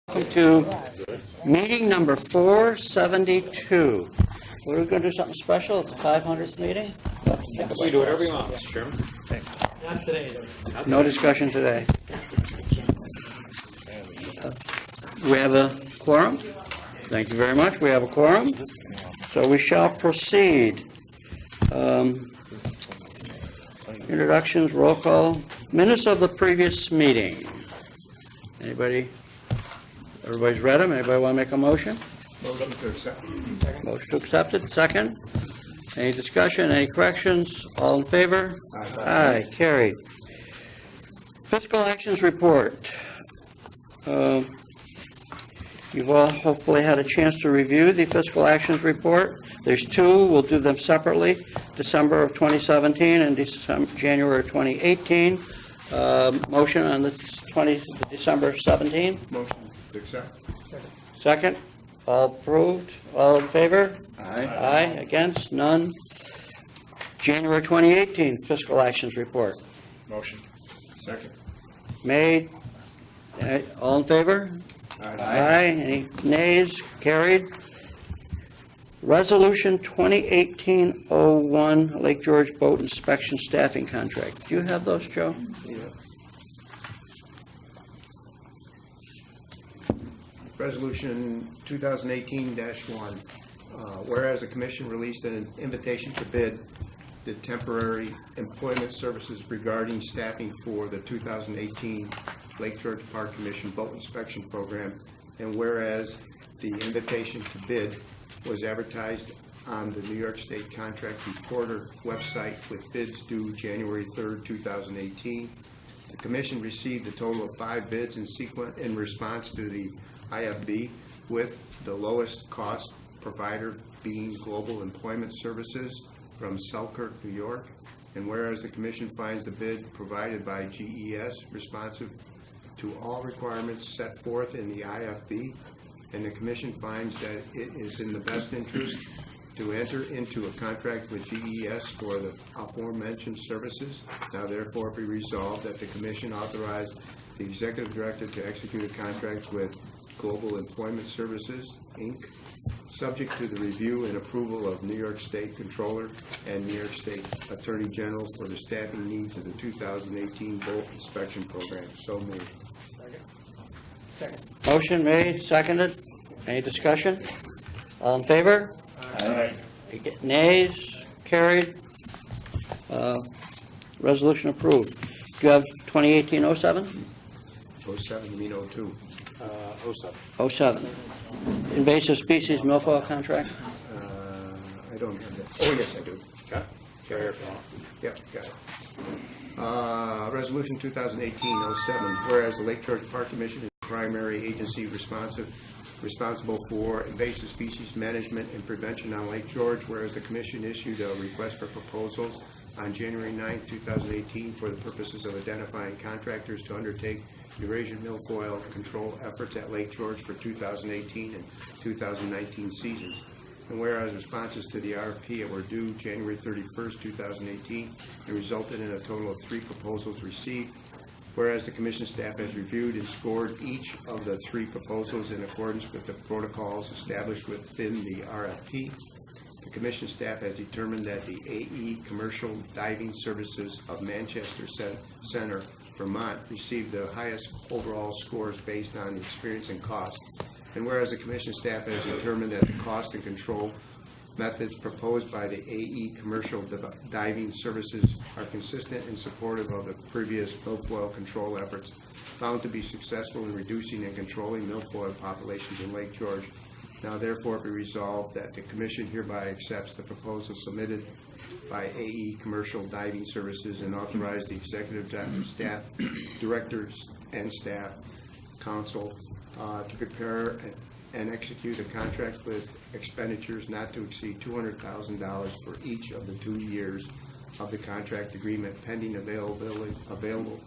Welcome to meeting number 472. We're going to do something special at the 500th meeting? We do whatever you want, Mr. Chairman. Not today, though. No discussion today. We have a quorum? Thank you very much. We have a quorum. So we shall proceed. Introductions, roll call. Minutes of the previous meeting. Anybody? Everybody's read them. Anybody want to make a motion? Motion to accept. Motion to accept it. Second. Any discussion? Any corrections? All in favor? Aye. Aye. Carried. Fiscal actions report. You've all hopefully had a chance to review the fiscal actions report. There's two. We'll do them separately. December of 2017 and January of 2018. Motion on the December 17. Motion to accept. Second. All approved? All in favor? Aye. Aye. Against? None. January 2018 fiscal actions report. Motion. Second. Made. All in favor? Aye. Aye. Any nays? Carried. Resolution 2018-01 Lake George Boat Inspection Staffing Contract. Do you have those, Joe? Yeah. Resolution 2018-1. Whereas the Commission released an invitation to bid the temporary employment services regarding staffing for the 2018 Lake George Park Commission Boat Inspection Program, and whereas the invitation to bid was advertised on the New York State Contract Reporter website with bids due January 3rd, 2018. The Commission received a total of 5 bids in response to the IFB, with the lowest cost provider being Global Employment Services from Selkirk, New York. And whereas the Commission finds the bid provided by GES responsive to all requirements set forth in the IFB, and the Commission finds that it is in the best interest to enter into a contract with GES for the aforementioned services. Now therefore be resolved that the Commission authorized the Executive Director to execute a contract with Global Employment Services, Inc., subject to the review and approval of New York State Controller and New York State Attorney General for the staffing needs of the 2018 Boat Inspection Program. So moved. Second. Motion made, seconded. Any discussion? All in favor? Aye. Nays? Carried. Resolution approved. Do you have 2018-07? 07, you mean 02? 07. 07. Invasive species milfoil contract? I don't have that. Oh, yes, I do. Got it? Carrier. Yep, got it. Resolution 2018-07, whereas the Lake George Park Commission is the primary agency responsible for invasive species management and prevention on Lake George, whereas the Commission issued a request for proposals on January 9, 2018 for the purposes of identifying contractors to undertake Eurasian milfoil control efforts at Lake George for 2018 and 2019 seasons. And whereas responses to the RFP were due January 31st, 2018, it resulted in a total of 3 proposals received. Whereas the Commission staff has reviewed and scored each of the 3 proposals in accordance with the protocols established within the RFP. The Commission staff has determined that the AE Commercial Diving Services of Manchester Center, Vermont, received the highest overall scores based on the experience and cost. And whereas the Commission staff has determined that the cost and control methods proposed by the AE Commercial Diving Services are consistent and supportive of the previous milfoil control efforts found to be successful in reducing and controlling milfoil populations in Lake George. Now therefore be resolved that the Commission hereby accepts the proposal submitted by AE Commercial Diving Services and authorize the Executive Staff, Directors and Staff Council to prepare and execute a contract with expenditures not to exceed $200,000 for each of the 2 years of the contract agreement, pending available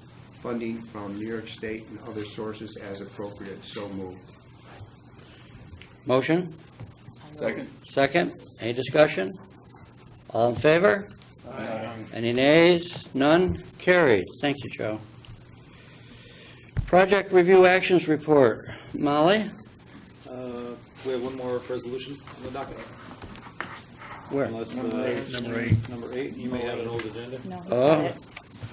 funding from New York State and other sources as appropriate. So moved. Motion? Second. Second. Any discussion? All in favor? Aye. Any nays? None? Carried. Thank you, Joe. Project review actions report. Molly? We have one more resolution on the docket. Where? Unless, Number eight. Number 8, you may have an old agenda. No, he's Oh. got it.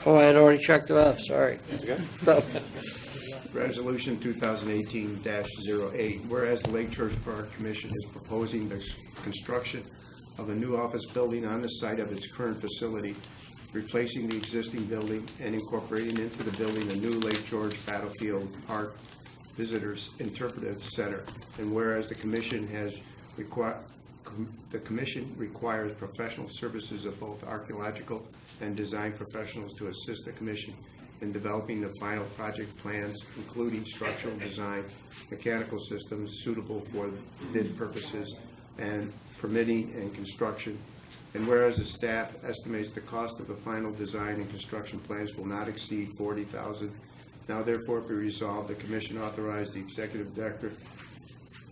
Oh, I had already checked it off, sorry. Okay. So, Resolution 2018-08, whereas the Lake George Park Commission is proposing the construction of a new office building on the site of its current facility, replacing the existing building and incorporating into the building a new Lake George Battlefield Park Visitors Interpretive Center. And whereas the Commission requires professional services of both archaeological and design professionals to assist the Commission in developing the final project plans, including structural design, mechanical systems suitable for bid purposes, and permitting and construction. And whereas the staff estimates the cost of the final design and construction plans will not exceed $40,000, now therefore be resolved, the Commission authorized the Executive Director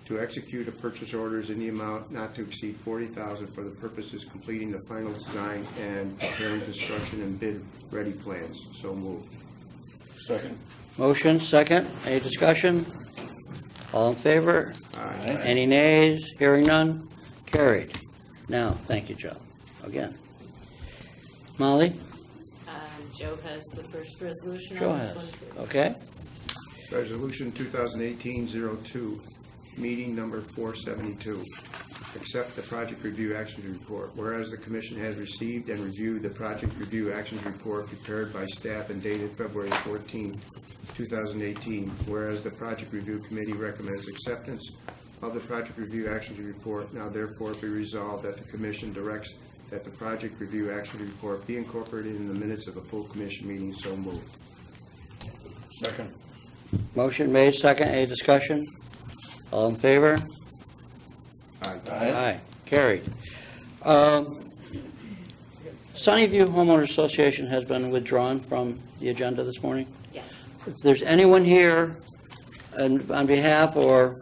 to execute a purchase orders in the amount not to exceed $40,000 for the purposes completing the final design and preparing construction and bid-ready plans. So moved. Second. motion, second. Any discussion? All in favor? Aye. Any nays? Hearing none? Carried. Now, thank you, Joe, again. Molly? Joe has the first resolution Joe on this has. one, too. Okay. Resolution 2018-02, meeting number 472. Accept the project review actions report. Whereas the Commission has received and reviewed the project review actions report prepared by staff and dated February 14, 2018. Whereas the project review committee recommends acceptance of the project review actions report, now therefore be resolved that the Commission directs that the project review action report be incorporated in the minutes of a full Commission meeting. So moved. Second. Motion made, second. Any discussion? All in favor? Aye. Aye. Carried. Sunnyview Homeowners Association has been withdrawn from the agenda this morning. Yes. If there's anyone here on behalf or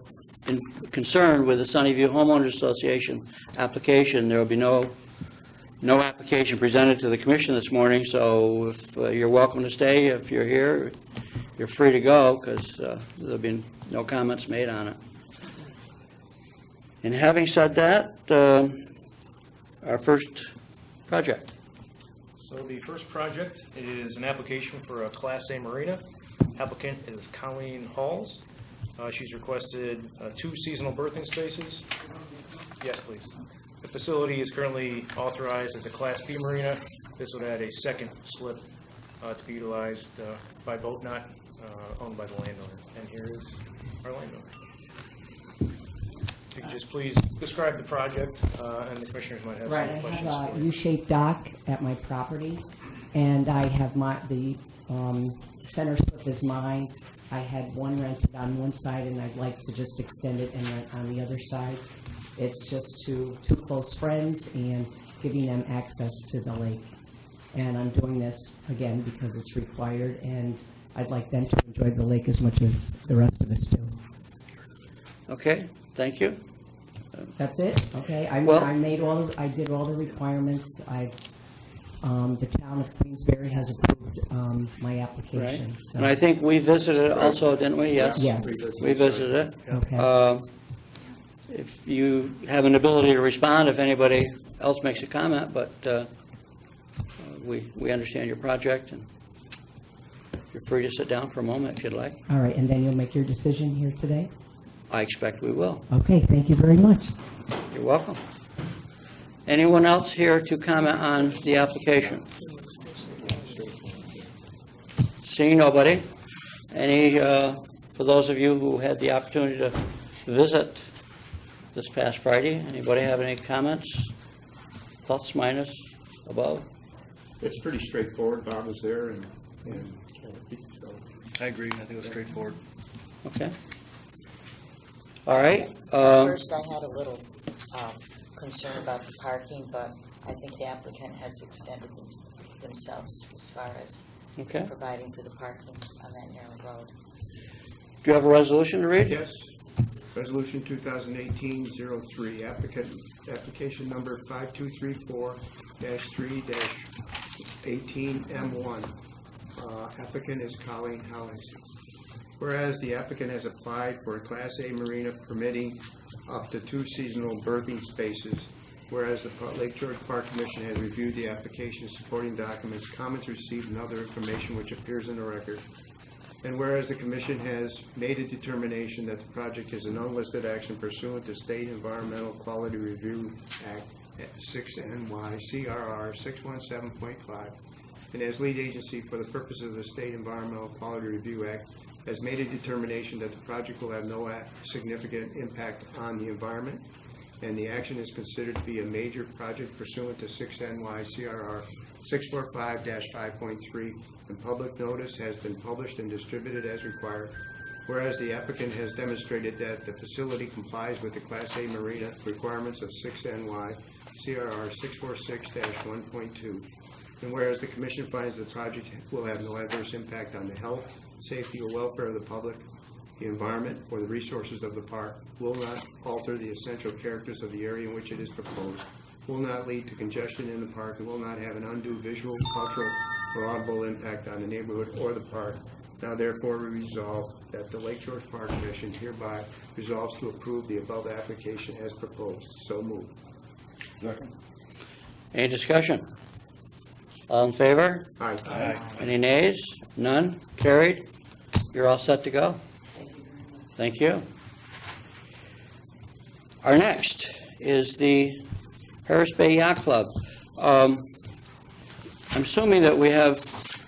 concerned with the Sunnyview Homeowners Association application, there will be no application presented to the commission this morning, so if you're welcome to stay. If you're here, you're free to go, because there'll be no comments made on it. And having said that, our first project. So the first project is an application for a Class A marina. Applicant is Colleen Halls. She's requested 2 seasonal berthing spaces. Yes, please. The facility is currently authorized as a Class B marina. This would add a second slip to be utilized by boat knot owned by the landowner. And here is our landowner. If you could just please describe the project, and the commissioners might have Right, some I questions have for a you. U-shaped dock at my property, and I have the center slip is mine. I had one rented on one side, and I'd like to just extend it and rent on the other side. It's just to 2 close friends and giving them access to the lake. And I'm doing this, again, because it's required, and I'd like them to enjoy the lake as much as the rest of us do. Okay, thank you. That's it? Okay, I Well- I did all the requirements. The town of Queensbury has approved my Right. application. So. And I think we visited it also, didn't we? Yes? Yes. We visited it. Okay. If you have an ability to respond, if anybody else makes a comment, but we understand your project, and you're free to sit down for a moment if you'd like. All right, and then you'll make your decision here today? I expect we will. Okay, thank you very much. You're welcome. Anyone else here to comment on the application? Seeing nobody. Any, for those of you who had the opportunity to visit this past Friday, anybody have any comments? Plus, minus, above? It's pretty straightforward. Bob was there, and so. I agree. I think it was straightforward. Okay. All right. First, I had a little concern about the parking, but I think the applicant has extended themselves as far as Okay. providing for the parking on that narrow road. Do you have a resolution to read? Yes. Resolution 2018-03, application number 5234-3-18M1. Applicant is Colleen Hallis. Whereas the applicant has applied for a Class A marina permitting up to 2 seasonal berthing spaces. Whereas the Lake George Park Commission has reviewed the application, supporting documents, comments received, and other information which appears in the record. And whereas the Commission has made a determination that the project is an unlisted action pursuant to State Environmental Quality Review Act 6 NY CRR 617.5, and as lead agency for the purposes of the State Environmental Quality Review Act, has made a determination that the project will have no significant impact on the environment, and the action is considered to be a major project pursuant to 6 NY CRR 645-5.3, and public notice has been published and distributed as required. Whereas the applicant has demonstrated that the facility complies with the Class A marina requirements of 6 NY CRR 646-1.2, and whereas the Commission finds the project will have no adverse impact on the health, safety, or welfare of the public, the environment, or the resources of the park, will not alter the essential characters of the area in which it is proposed, will not lead to congestion in the park, and will not have an undue visual, cultural, or audible impact on the neighborhood or the park. Now therefore we resolve that the Lake George Park Commission hereby resolves to approve the above application as proposed. So moved. Second. Any discussion? All in favor? Aye. Any nays? None? Carried? You're all set to go? Thank you. Our next is the Harris Bay Yacht Club. I'm assuming that we have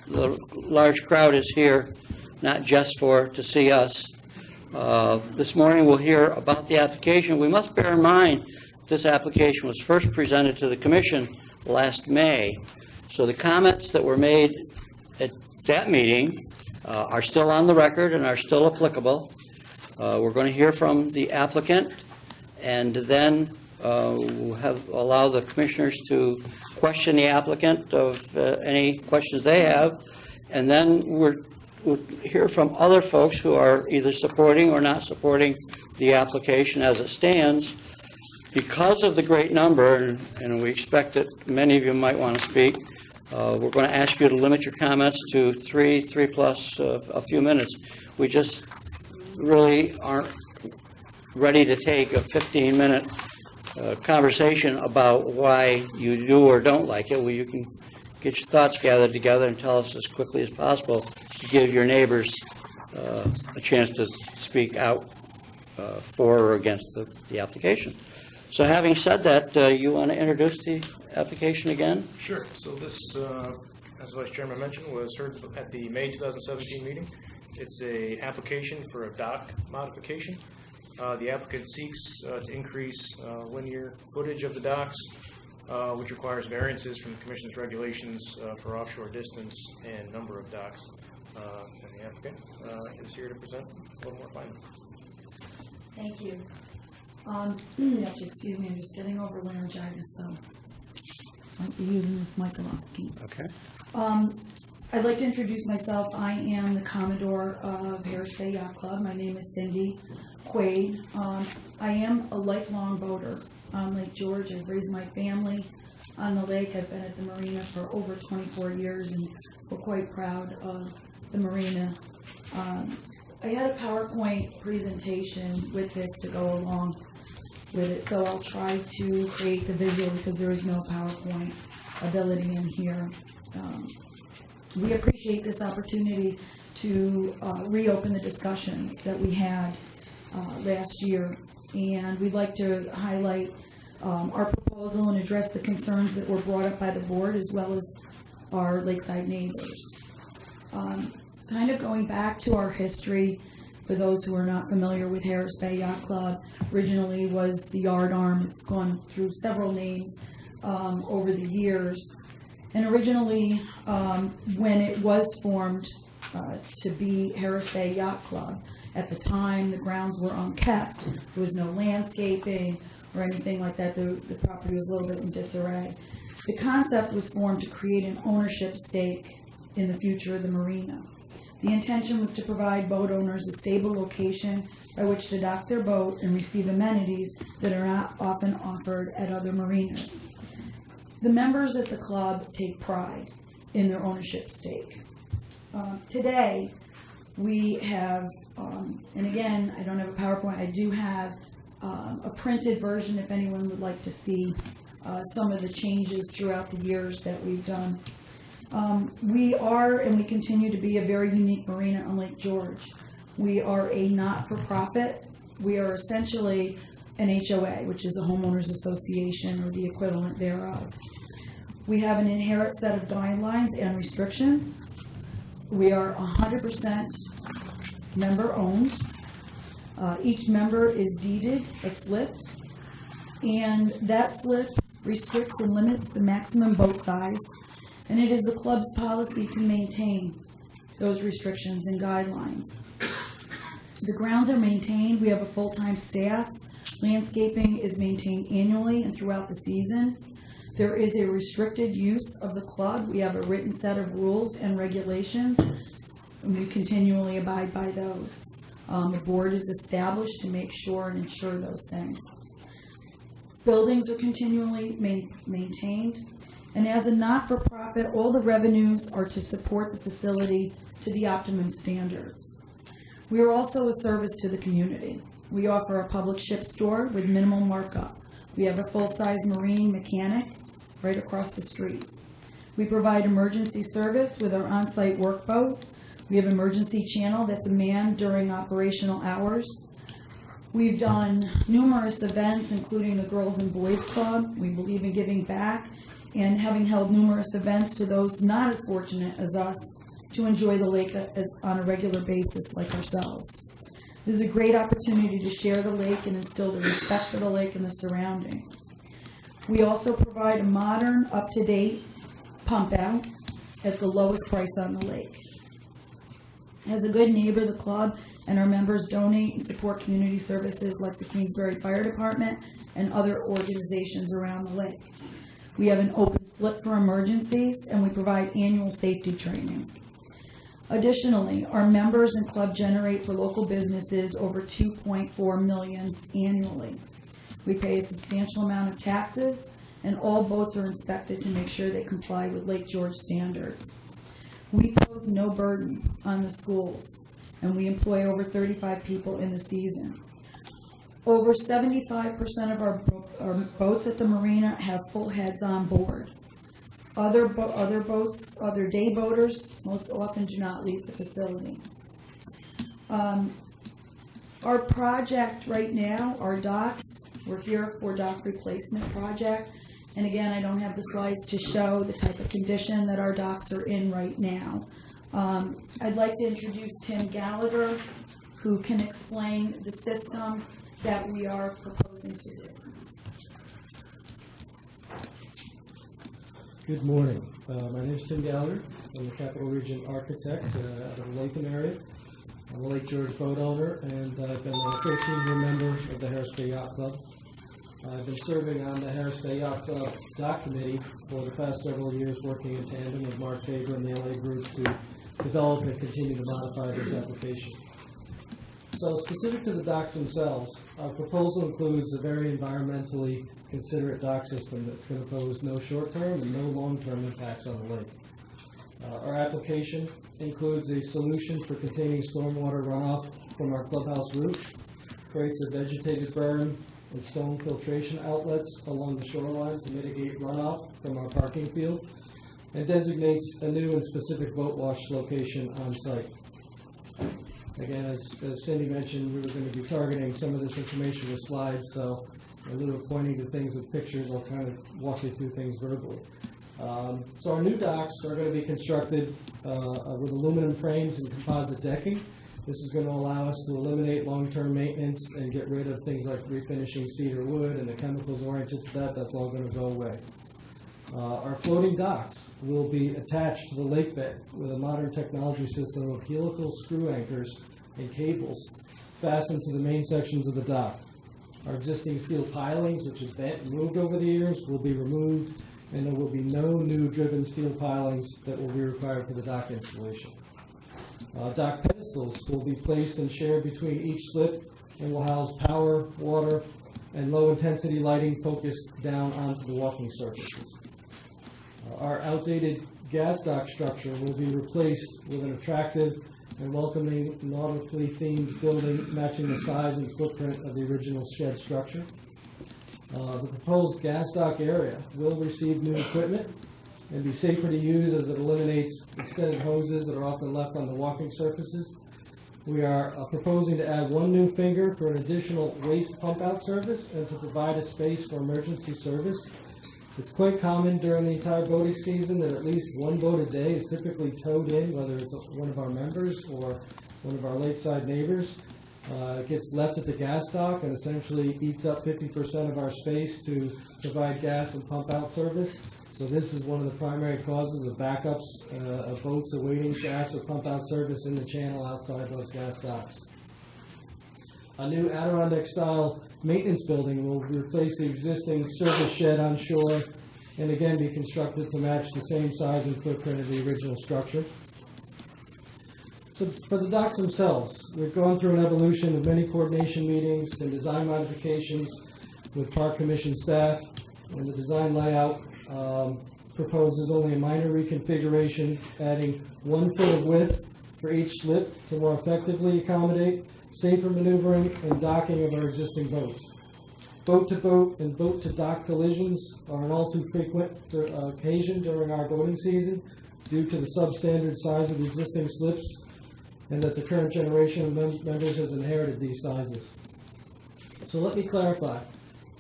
the large crowd is here, not just to see us. This morning we'll hear about the application. We must bear in mind this application was first presented to the Commission last May. So the comments that were made at that meeting are still on the record and are still applicable. We're going to hear from the applicant, and then we'll allow the commissioners to question the applicant of any questions they have, and then we'll hear from other folks who are either supporting or not supporting the application as it stands. Because of the great number, and we expect that many of you might want to speak, we're going to ask you to limit your comments to three plus a few minutes. We just really aren't ready to take a 15-minute conversation about why you do or don't like it. Well, you can get your thoughts gathered together and tell us as quickly as possible to give your neighbors a chance to speak out for or against the application. So having said that, you want to introduce the application again? Sure. So this, as Vice Chairman mentioned, was heard at the May 2017 meeting. It's an application for a dock modification. The applicant seeks to increase linear footage of the docks, which requires variances from the Commission's regulations for offshore distance and number of docks. And the applicant is here to present a little more findings. Thank you. Excuse me, I'm just getting over laryngitis, so I'll be using this mic a lot. Okay. I'd like to introduce myself. I am the Commodore of Harris Bay Yacht Club. My name is Cindy Quaid. I am a lifelong boater on Lake George. I've raised my family on the lake. I've been at the marina for over 24 years, and we're quite proud of the marina. I had a PowerPoint presentation with this to go along with it, so I'll try to create the visual because there is no PowerPoint ability in here. We appreciate this opportunity to reopen the discussions that we had last year, and we'd like to highlight our proposal and address the concerns that were brought up by the board as well as our lakeside neighbors. Kind of going back to our history, for those who are not familiar with Harris Bay Yacht Club, originally was the Yard Arm. It's gone through several names over the years. And originally, when it was formed to be Harris Bay Yacht Club, at the time the grounds were unkept. There was no landscaping or anything like that. The property was a little bit in disarray. The concept was formed to create an ownership stake in the future of the marina. The intention was to provide boat owners a stable location by which to dock their boat and receive amenities that are not often offered at other marinas. The members at the club take pride in their ownership stake. Today, we have And again, I don't have a PowerPoint. I do have a printed version if anyone would like to see some of the changes throughout the years that we've done. We are and we continue to be a very unique marina on Lake George. We are a not-for-profit. We are essentially an HOA, which is a homeowners association or the equivalent thereof. We have an inherent set of guidelines and restrictions. We are 100% member-owned. Each member is deeded a slip, and that slip restricts and limits the maximum boat size, and it is the club's policy to maintain those restrictions and guidelines. The grounds are maintained. We have a full-time staff. Landscaping is maintained annually and throughout the season. There is a restricted use of the club. We have a written set of rules and regulations, and we continually abide by those. The board is established to make sure and ensure those things. Buildings are continually maintained, and as a not-for-profit, all the revenues are to support the facility to the optimum standards. We are also a service to the community. We offer a public ship store with minimal markup. We have a full-size marine mechanic right across the street. We provide emergency service with our on-site workboat. We have emergency channel that's manned during operational hours. We've done numerous events, including the Girls and Boys Club. We believe in giving back and having held numerous events to those not as fortunate as us to enjoy the lake on a regular basis like ourselves. This is a great opportunity to share the lake and instill the respect for the lake and the surroundings. We also provide a modern, up-to-date pump out at the lowest price on the lake. As a good neighbor, the club and our members donate and support community services like the Queensbury Fire Department and other organizations around the lake. We have an open slip for emergencies, and we provide annual safety training. Additionally, our members and club generate for local businesses over $2.4 million annually. We pay a substantial amount of taxes, and all boats are inspected to make sure they comply with Lake George standards. We pose no burden on the schools, and we employ over 35 people in the season. Over 75% of our boats at the marina have full heads on board. Other boats, other day boaters, most often do not leave the facility. Our project right now, our docks, we're here for dock replacement project. And again, I don't have the slides to show the type of condition that our docks are in right now. I'd like to introduce Tim Gallagher, who can explain the system that we are proposing to do. Good morning. My name is Tim Gallagher. I'm the Capital Region Architect out of the Latham area. I'm a Lake George boat owner, and I've been a 13-year member of the Harris Bay Yacht Club. I've been serving on the Harris Bay Yacht Club Dock Committee for the past several years, working in tandem with Mark Faber and the LA Group to develop and continue to modify this application. So specific to the docks themselves, our proposal includes a very environmentally considerate dock system that's going to pose no short-term and no long-term impacts on the lake. Our application includes a solution for containing stormwater runoff from our clubhouse roof, creates a vegetated berm and stone filtration outlets along the shoreline to mitigate runoff from our parking field, and designates a new and specific boat wash location on site. Again, as Cindy mentioned, we were going to be targeting some of this information with slides, so in lieu of pointing to things with pictures, I'll kind of walk you through things verbally. So our new docks are going to be constructed with aluminum frames and composite decking. This is going to allow us to eliminate long-term maintenance and get rid of things like refinishing cedar wood and the chemicals oriented to that. That's all going to go away. Our floating docks will be attached to the lake bed with a modern technology system of helical screw anchors and cables fastened to the main sections of the dock. Our existing steel pilings, which have bent and moved over the years, will be removed, and there will be no new driven steel pilings that will be required for the dock installation. Dock pedestals will be placed and shared between each slip and will house power, water, and low-intensity lighting focused down onto the walking surfaces. Our outdated gas dock structure will be replaced with an attractive and welcoming nautically themed building matching the size and footprint of the original shed structure. The proposed gas dock area will receive new equipment and be safer to use as it eliminates extended hoses that are often left on the walking surfaces. We are proposing to add one new finger for an additional waste pump out service and to provide a space for emergency service. It's quite common during the entire boating season that at least one boat a day is typically towed in, whether it's one of our members or one of our lakeside neighbors. It gets left at the gas dock and essentially eats up 50% of our space to provide gas and pump out service. So this is one of the primary causes of backups of boats awaiting gas or pump out service in the channel outside those gas docks. A new Adirondack style maintenance building will replace the existing service shed on shore and again be constructed to match the same size and footprint of the original structure. So for the docks themselves, we've gone through an evolution of many coordination meetings and design modifications with Park Commission staff, and the design layout proposes only a minor reconfiguration, adding 1 foot of width for each slip to more effectively accommodate safer maneuvering and docking of our existing boats. Boat-to-boat and boat-to-dock collisions are an all too frequent occasion during our boating season due to the substandard size of the existing slips and that the current generation of members has inherited these sizes. So let me clarify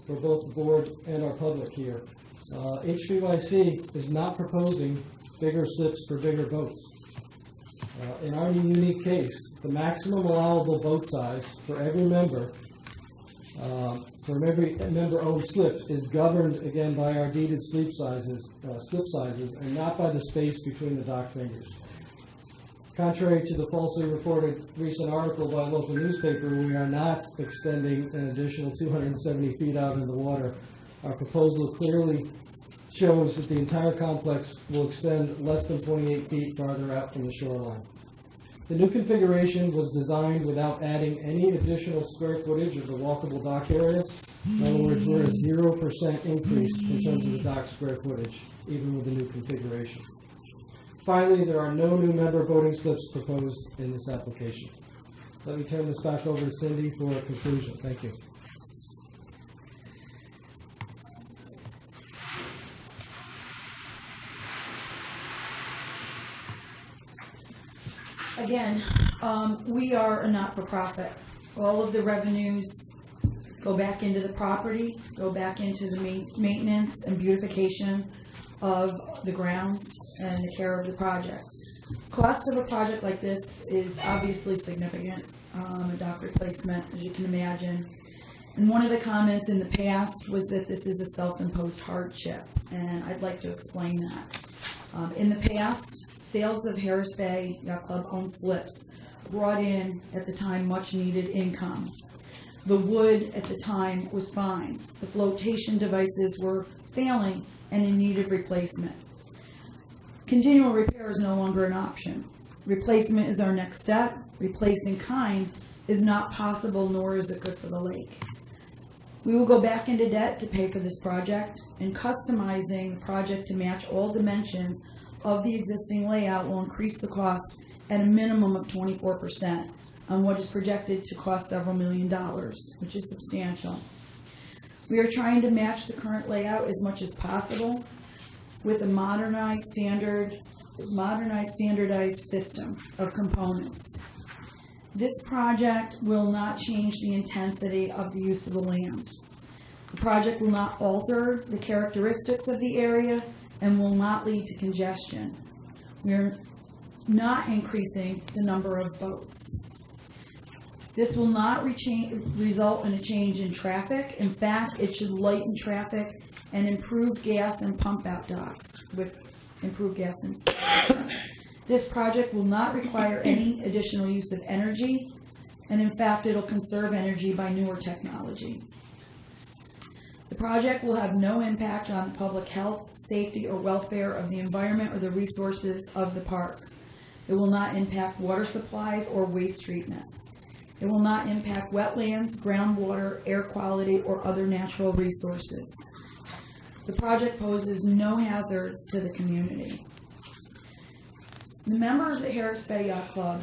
for both the board and our public here. HBYC is not proposing bigger slips for bigger boats. In our unique case, the maximum allowable boat size for every member, member-owned slip, is governed again by our deeded slip sizes, and not by the space between the dock fingers. Contrary to the falsely reported recent article by a local newspaper, we are not extending an additional 270 feet out into the water. Our proposal clearly shows that the entire complex will extend less than 28 feet farther out from the shoreline. The new configuration was designed without adding any additional square footage of the walkable dock area. In other words, we're at a 0% increase in terms of the dock square footage, even with the new configuration. Finally, there are no new member boating slips proposed in this application. Let me turn this back over to Cindy for a conclusion. Thank you. Again, we are a not-for-profit. All of the revenues go back into the property, go back into the maintenance and beautification of the grounds and the care of the project. Cost of a project like this is obviously significant, a dock replacement, as you can imagine. And one of the comments in the past was that this is a self-imposed hardship, and I'd like to explain that. In the past, sales of Harris Bay Yacht Club owned slips brought in, at the time, much needed income. The wood at the time was fine. The flotation devices were failing and in need of replacement. Continual repair is no longer an option. Replacement is our next step. Replacing kind is not possible, nor is it good for the lake. We will go back into debt to pay for this project, and customizing the project to match all dimensions of the existing layout will increase the cost at a minimum of 24% on what is projected to cost several $1 million, which is substantial. We are trying to match the current layout as much as possible with a modernized standardized system of components. This project will not change the intensity of the use of the land. The project will not alter the characteristics of the area and will not lead to congestion. We are not increasing the number of boats. This will not result in a change in traffic. In fact, it should lighten traffic and improve gas and pump out docks with improved gas and This project will not require any additional use of energy, and in fact, it'll conserve energy by newer technology. The project will have no impact on public health, safety, or welfare of the environment or the resources of the park. It will not impact water supplies or waste treatment. It will not impact wetlands, groundwater, air quality, or other natural resources. The project poses no hazards to the community. The members at Harris Bay Yacht Club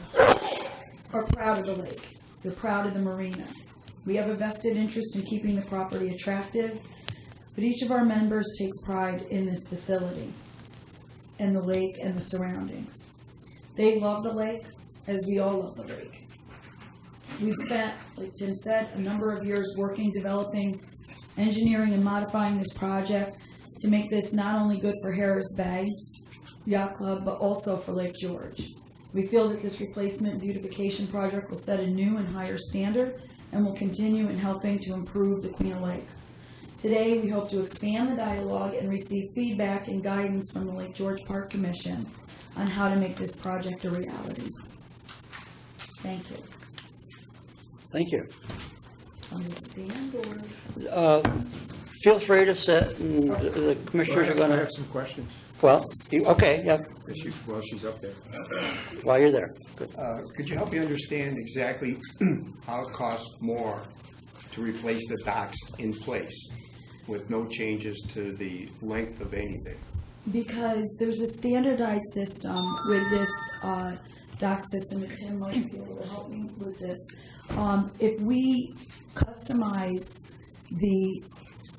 are proud of the lake. They're proud of the marina. We have a vested interest in keeping the property attractive, but each of our members takes pride in this facility and the lake and the surroundings. They love the lake as we all love the lake. We've spent, like Tim said, a number of years working, developing, engineering, and modifying this project to make this not only good for Harris Bay Yacht Club, but also for Lake George. We feel that this replacement beautification project will set a new and higher standard and will continue in helping to improve the Queen of Lakes. Today, we hope to expand the dialogue and receive feedback and guidance from the Lake George Park Commission on how to make this project a reality. Thank you. Thank you. On the stand or? Feel free to sit, and the commissioners are going I to, have some questions. well, okay, yeah, Well, she's up there. while you're there. Good. Could you help me understand exactly how it costs more to replace the docks in place with no changes to the length of anything? Because there's a standardized system with this dock system, and Tim might be able to help me with this. If we customize the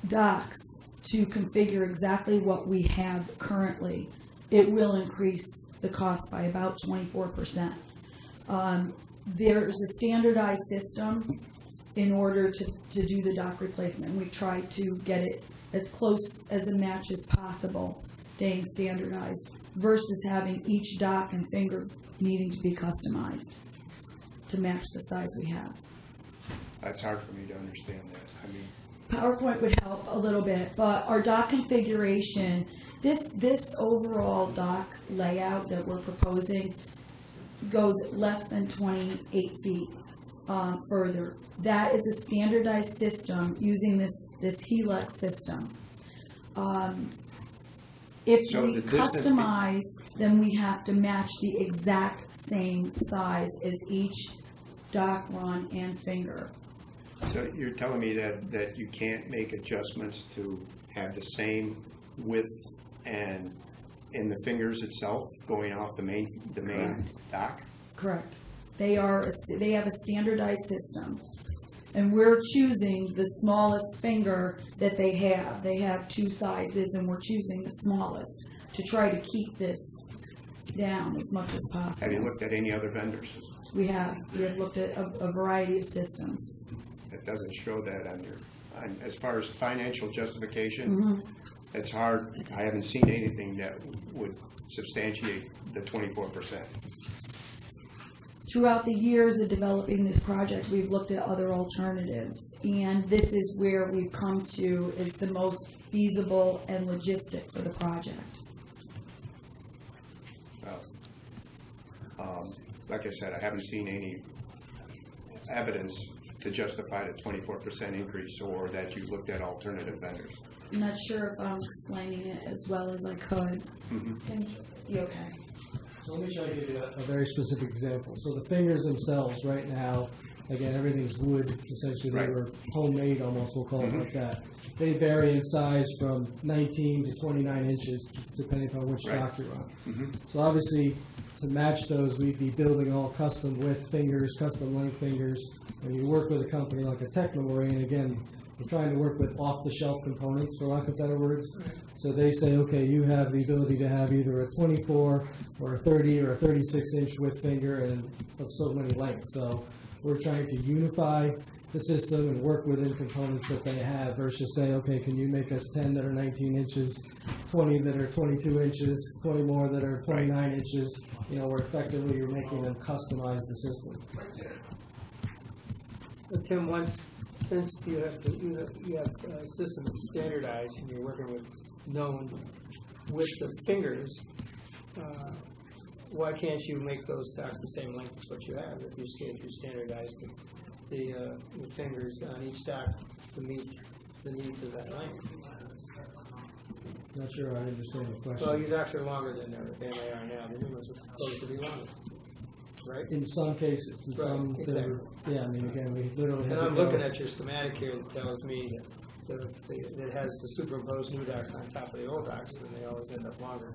docks to configure exactly what we have currently, it will increase the cost by about 24%. There's a standardized system in order to do the dock replacement. We've tried to get it as close as a match as possible, staying standardized, versus having each dock and finger needing to be customized to match the size we have. That's hard for me to understand that. I mean, PowerPoint would help a little bit, but our dock configuration, this overall dock layout that we're proposing goes less than 28 feet further. That is a standardized system using this Helix system. If So we the distance customize, then we have to match the exact same size as each dock run and finger. so you're telling me that you can't make adjustments to have the same width and in the fingers itself going off the main Correct. dock? Correct. They have a standardized system, and we're choosing the smallest finger that they have. They have two sizes, and we're choosing the smallest to try to keep this down as much as possible. Have you looked at any other vendors? We have looked at a variety of systems. It doesn't show that on as far as financial justification, Mm-hmm. it's hard. I haven't seen anything that would substantiate the 24%. Throughout the years of developing this project, we've looked at other alternatives, and this is where we've come to is the most feasible and logistic for the project. Like I said, I haven't seen any evidence to justify the 24% increase or that you looked at alternative vendors. I'm not sure if I'm explaining it as well as I could. You okay? So let me try to give you a very specific example. So the fingers themselves, right now, again, everything's wood. Essentially, they Right. were homemade almost, we'll call it like that. They vary in size from 19 to 29 inches, depending upon which Right. dock you're on. So obviously, to match those, we'd be building all custom width fingers, custom length fingers. When you work with a company like a Technomarine, again, we're trying to work with off-the-shelf components, for lack of better words. So they say, okay, you have the ability to have either a 24 or a 30 or a 36-inch width finger and of so many lengths. So we're trying to unify the system and work within components that they have versus say, okay, can you make us 10 that are 19 inches, 20 that are 22 inches, 20 more that are 29 inches, you know, where effectively you're making them customize the system. But Tim, since you have a system that's standardized and you're working with known widths of fingers, why can't you make those docks the same length as what you have if you standardize the fingers on each dock to meet the needs of that length? Not sure I understand the question. Well, your docks are longer than they are now. The new ones are supposed to be longer, right? In some cases, in Right, some, exactly. yeah, I mean, again, we literally have And to I'm go- looking at your schematic here that tells me that it has the superimposed new docks on top of the old docks, and they always end up longer.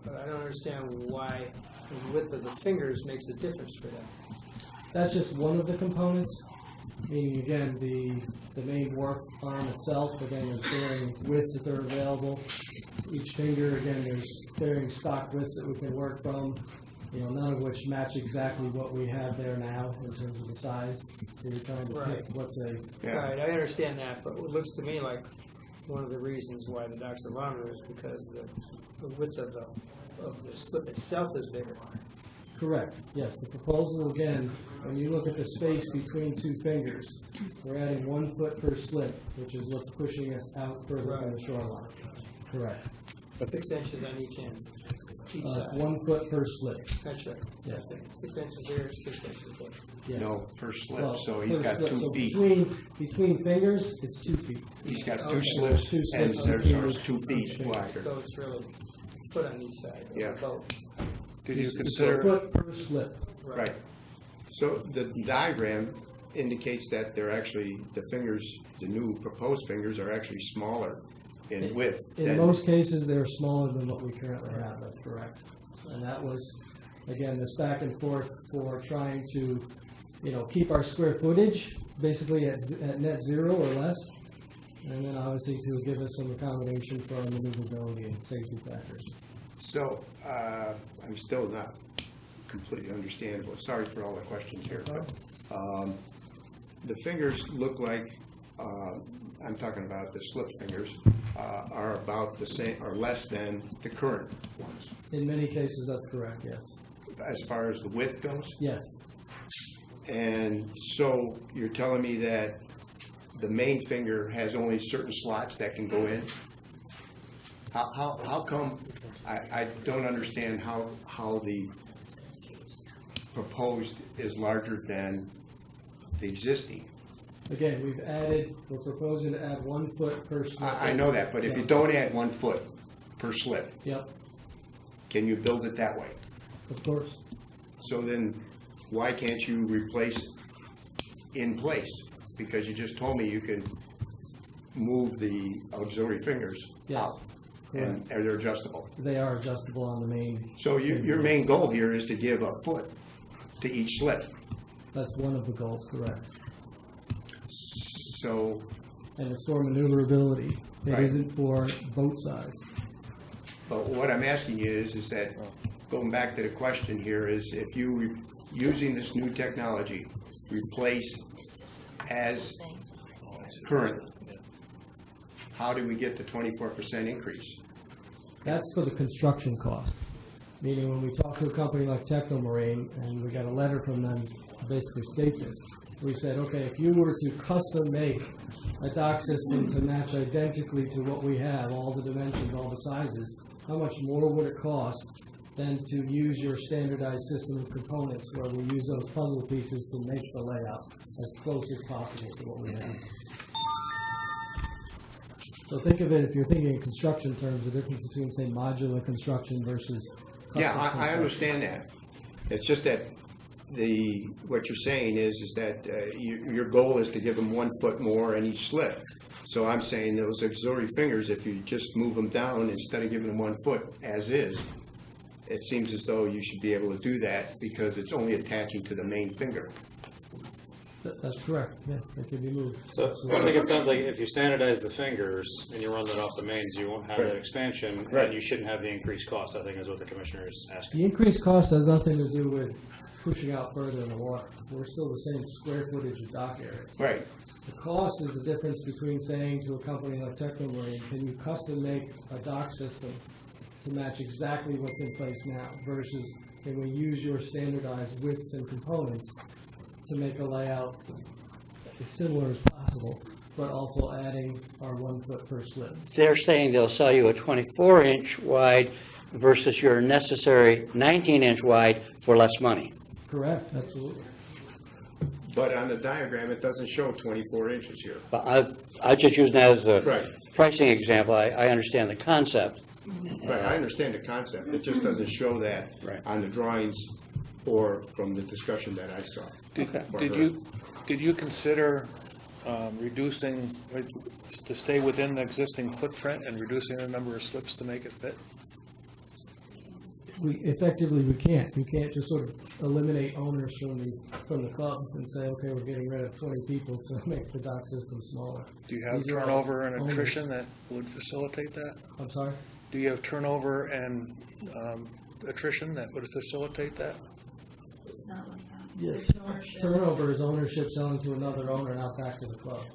But I don't understand why the width of the fingers makes a difference for them. That's just one of the components, meaning again, the main dwarf arm itself, again, there's varying widths that are available. Each finger, again, there's varying stock widths that we can work from, none of which match exactly what we have there now in terms of the size. So you're trying to pick what's a... Yeah. Right, I understand that, but it looks to me like one of the reasons why the docks are longer is because the width of the slip itself is bigger. Correct, yes. The proposal, again, when you look at the space between two fingers, we're adding 1 foot per slip, which is what's pushing us out further from the shoreline. Correct. 6 inches on each end, each It's side. 1 foot per slip. That's right. Yes. 6 inches here, 6 inches there. Yes. No, per slip, Well, so he's per got slip. 2 So feet. Between fingers, it's 2 feet. He's got Okay. two slips, Two and slips, there's two ours fingers, 2 feet each finger. wider. So it's really a foot on each side of Yeah. the boat. Did you It's a consider, foot per slip. Right. So the diagram indicates that they're actually, the fingers, the new proposed fingers are actually smaller in width. In than- most cases, they're smaller than what we currently have, that's correct. And that was, again, this back and forth for trying to, keep our square footage basically at net zero or less. And then obviously to give us some accommodation for our maneuverability and safety factors. So, I'm still not completely understandable. Sorry for all the questions here, but, the fingers look like, I'm talking about the slip fingers, are about the same, or less than the current ones, In many cases, that's correct, yes. as far as the width goes. Yes, And so you're telling me that the main finger has only certain slots that can go in? How come, I don't understand how the proposed is larger than the existing. again, we're proposing to add 1 foot per slip. I know that, but if you don't add 1 foot per slip, Yep, can you build it that way? of course. So then, why can't you replace in place? Because you just told me you can move the auxiliary fingers Yes, out, and they're adjustable. They are adjustable on the main. So your main goal here is to give a foot to each slip. That's one of the goals, correct. So, And it's for maneuverability. It Right. isn't for boat size. but what I'm asking you is that, going back to the question here, is if you, using this new technology, replace as current, how do we get the 24% increase? That's for the construction cost. Meaning when we talk to a company like Technomarine, and we got a letter from them to basically state this, we said, okay, if you were to custom make a dock system to match identically to what we have, all the dimensions, all the sizes, how much more would it cost than to use your standardized system of components where we use those puzzle pieces to make the layout as close as possible to what we have? So think of it, if you're thinking in construction terms, the difference between, say, modular construction versus custom Yeah, I construction. understand that. It's just that what you're saying is that your goal is to give them 1 foot more in each slip. So I'm saying those auxiliary fingers, if you just move them down instead of giving them 1 foot as is, it seems as though you should be able to do that because it's only attaching to the main finger. That's correct, yeah, they can be moved. So I think it sounds like if you standardize the fingers and you run that off the mains, you won't have Right. that expansion, Right. and you shouldn't have the increased cost, I think is what the commissioner is asking. The increased cost has nothing to do with pushing out further in the water. We're still the same square footage of dock area. Right. The cost is the difference between saying to a company like Technomarine, can you custom make a dock system to match exactly what's in place now, versus can we use your standardized widths and components to make a layout as similar as possible, but also adding our 1 foot per slip. They're saying they'll sell you a 24-inch wide versus your necessary 19-inch wide for less money. Correct, absolutely. But on the diagram, it doesn't show 24 inches here. But I just use that as a Right. pricing example. I understand the concept. Right, I understand the concept. It just doesn't show that Right. on the drawings or from the discussion that I saw. Did you consider reducing, to stay within the existing footprint and reducing the number of slips to make it fit? we can't. You can't just sort of eliminate owners from the club and say, okay, we're getting rid of 20 people to make the dock system smaller. Do you have These are all turnover and owners. attrition that would facilitate that? I'm sorry? Do you have turnover and attrition that would facilitate that? It's not like that. Yes. There's ownership. Turnover is ownership selling to another owner, not back to the club.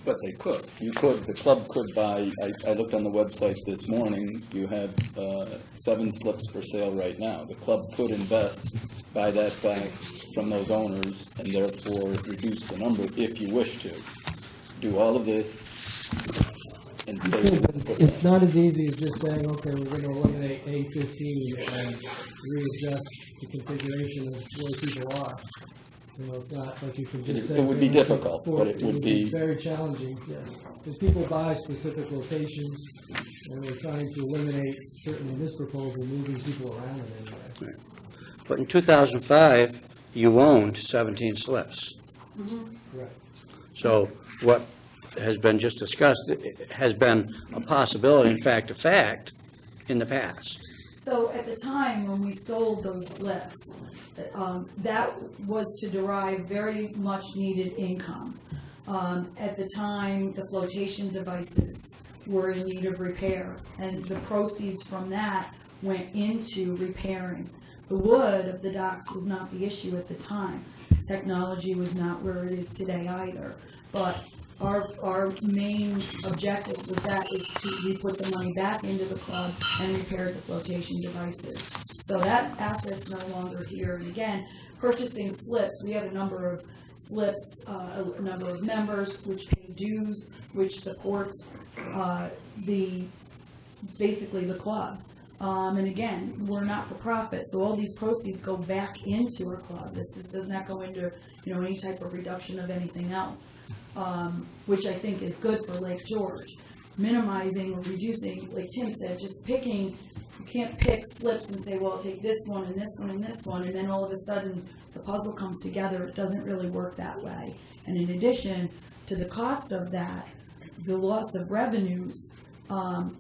But they could. You could. The club could buy. I looked on the website this morning. You have 7 slips for sale right now. The club could invest, buy that back from those owners, and therefore reduce the number if you wish to. Do all of this and stay with the footprint. It's not as easy as just saying, okay, we're going to eliminate A15 and readjust the configuration of where people are. You know, it's not like you can just say. It would be difficult, but it would be. Very challenging, yes. Because people buy specific locations, and we're trying to eliminate, certainly in this proposal, moving people around in any way. But in 2005, you owned 17 slips. Correct. So what has been just discussed has been a possibility, in fact, a fact, in the past. So at the time when we sold those slips, that was to derive very much needed income. At the time, the flotation devices were in need of repair, and the proceeds from that went into repairing. The wood of the docks was not the issue at the time. Technology was not where it is today either. But our main objective was that is we put the money back into the club and repaired the flotation devices. So that asset's no longer here. And again, purchasing slips, we have a number of slips, a number of members which pay dues, which supports basically the club. And again, we're not for profit, so all these proceeds go back into our club. This does not go into any type of reduction of anything else, which I think is good for Lake George. Minimizing or reducing, like Tim said, just picking. You can't pick slips and say, well, I'll take this one and this one and this one, and then all of a sudden the puzzle comes together. It doesn't really work that way. And in addition to the cost of that, the loss of revenues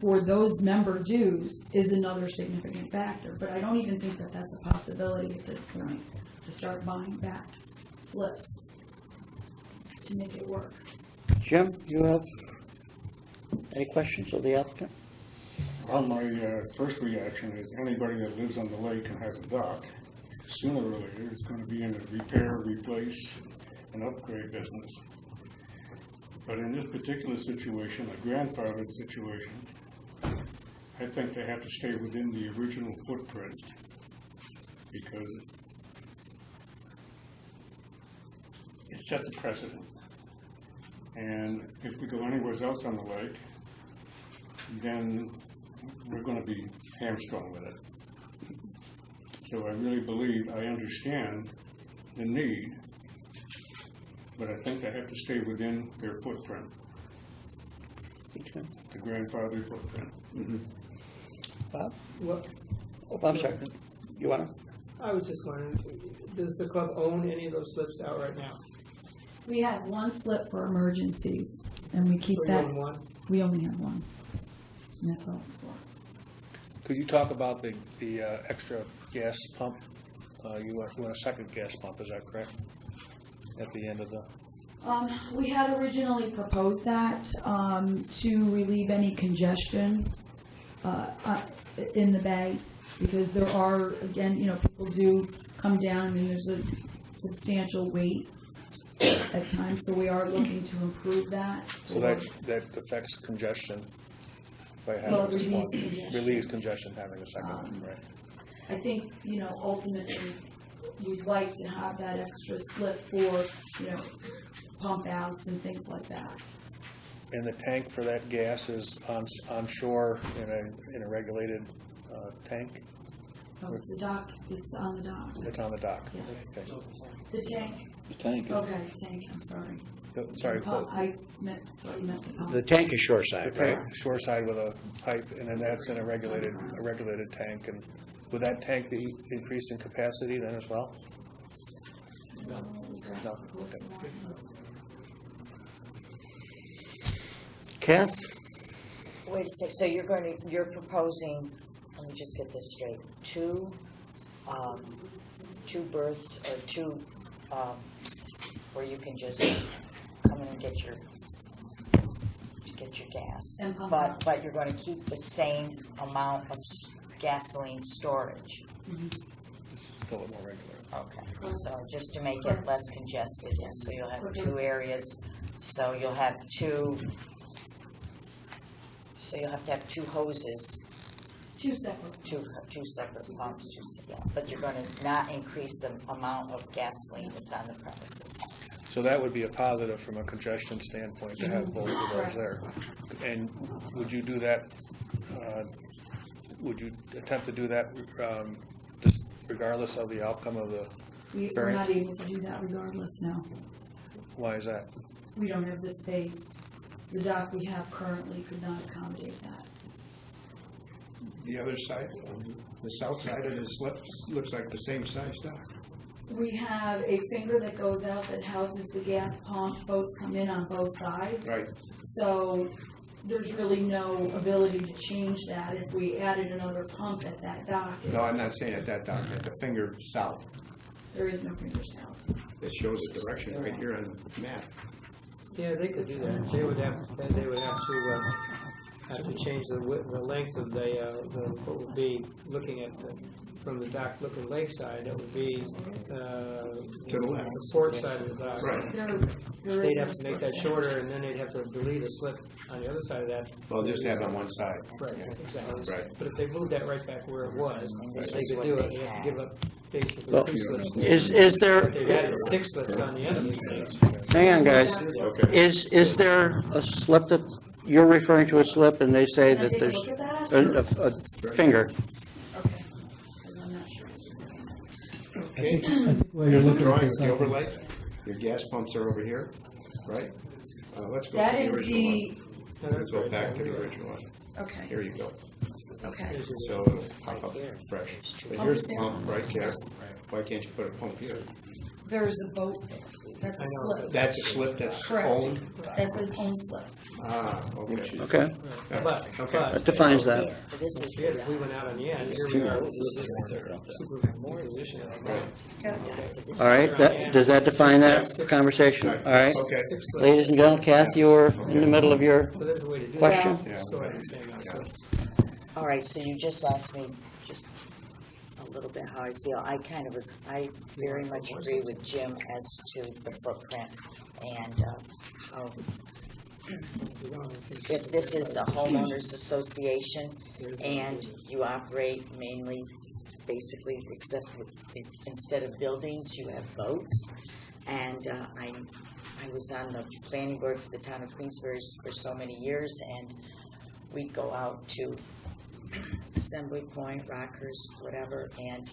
for those member dues is another significant factor. But I don't even think that that's a possibility at this point, to start buying back slips to make it work. Jim, you have any questions of the applicant? Well, my first reaction is anybody that lives on the lake and has a dock, sooner or later is going to be in the repair, replace, and upgrade business. But in this particular situation, a grandfathered situation, I think they have to stay within the original footprint because it sets a precedent. And if we go anywhere else on the lake, then we're going to be hamstrung with it. So I really believe I understand the need, but I think they have to stay within their footprint, Okay. the grandfather footprint. Bob? What, Oh, I'm sorry. You want to? I was just wondering, does the club own any of those slips out right now? We have one slip for emergencies, and we keep So you that. own one? We only have one, and that's all it's for. Could you talk about the extra gas pump? You want a second gas pump, is that correct? At the end of the... We had originally proposed that to relieve any congestion in the bay, because there are, again, people do come down. I mean, there's a substantial wait at times, so we are looking to improve that. So that affects congestion by having Well, it this one. relieves congestion. Relieves congestion having a second one, right? I think, ultimately, we'd like to have that extra slip for, pump outs and things like that. And the tank for that gas is on shore in a regulated tank? Oh, it's a dock, it's on the dock. It's on the dock? Yes. Okay. The tank? The tank is. Okay, tank, I'm sorry. Sorry. Thought you meant the pump. The tank is shoreside, The right? tank, shoreside with a pipe, and then that's in a regulated tank. And would that tank be increased in capacity then as well? No. Okay. Kath? Wait a sec, so you're proposing let me just get this straight, two berths or two, where you can just come in and get your gas. And pump But, out. but you're gonna keep the same amount of gasoline storage. Fill it more regular. Okay, so just to make it less congested, yeah, so you'll have two areas, so you'll have two, so you'll have to have two hoses, Two separate. two separate pumps, yeah, but you're gonna not increase the amount of gasoline that's on the premises. So that would be a positive from a congestion standpoint to have both of those there. And would you do that, would you attempt to do that just regardless of the outcome of the We're variance? not able to do that regardless, no. Why is that? We don't have the space. The dock we have currently could not accommodate that. The other side, the south side of the slip looks like the same size dock. We have a finger that goes out that houses the gas pump. Boats come in on both sides. Right. So there's really no ability to change that if we added another pump at that dock. No, I'm not saying at that dock, at the finger south. There is no finger south. It shows the direction right here on the map. Yeah, they could do that. They would have to change the width, the length of what would be looking at from the dock looking lakeside. That would be To the left. the port side of the dock. Right. There They'd is have no to make that slip. shorter, and then they'd have to delete a slip on the other side of that. Well, just have it on one side. Right, exactly. Right. But if they moved that right back where it was, This they is could what do they it. They have to had. give up basically Well, 2 slips. is there, If they added 6 slips on the end of this thing. hang on, guys. Okay. Is there a slip that, you're referring to a slip and they say Can I that take a there's look at that? a finger? Okay. 'Cause I'm not sure. Okay. I think while you're Here's the looking drawing at with the this, overlay. Your gas pumps are over here, right? Let's go That to the is original the, one. Let's go back to the original one. okay, Here you go. okay. So it'll pop up fresh. But here's the pump right there. Why can't you put a pump here? There's a boat, that's a I know, slip. That's a slip that's Correct. owned? That's its own slip. Ah, okay. Okay, But, Okay. that defines that. Yeah, but this don't is forget, if we went out on the end, here we are, this is superposition of that. All right, does that define that conversation? All right. Okay. 6 slips. Ladies and gentlemen, Kathy, you were in the middle of your So there's a way to do question. that. Yeah. So I understand that. So All right, so you just asked me just a little bit how I feel. I very much agree with Jim as to the footprint and how, if this is a homeowners association and you operate mainly, basically, except instead of buildings, you have boats. And I was on the planning board for the town of Queensbury for so many years, and we'd go out to Assembly Point, Rockers, whatever, and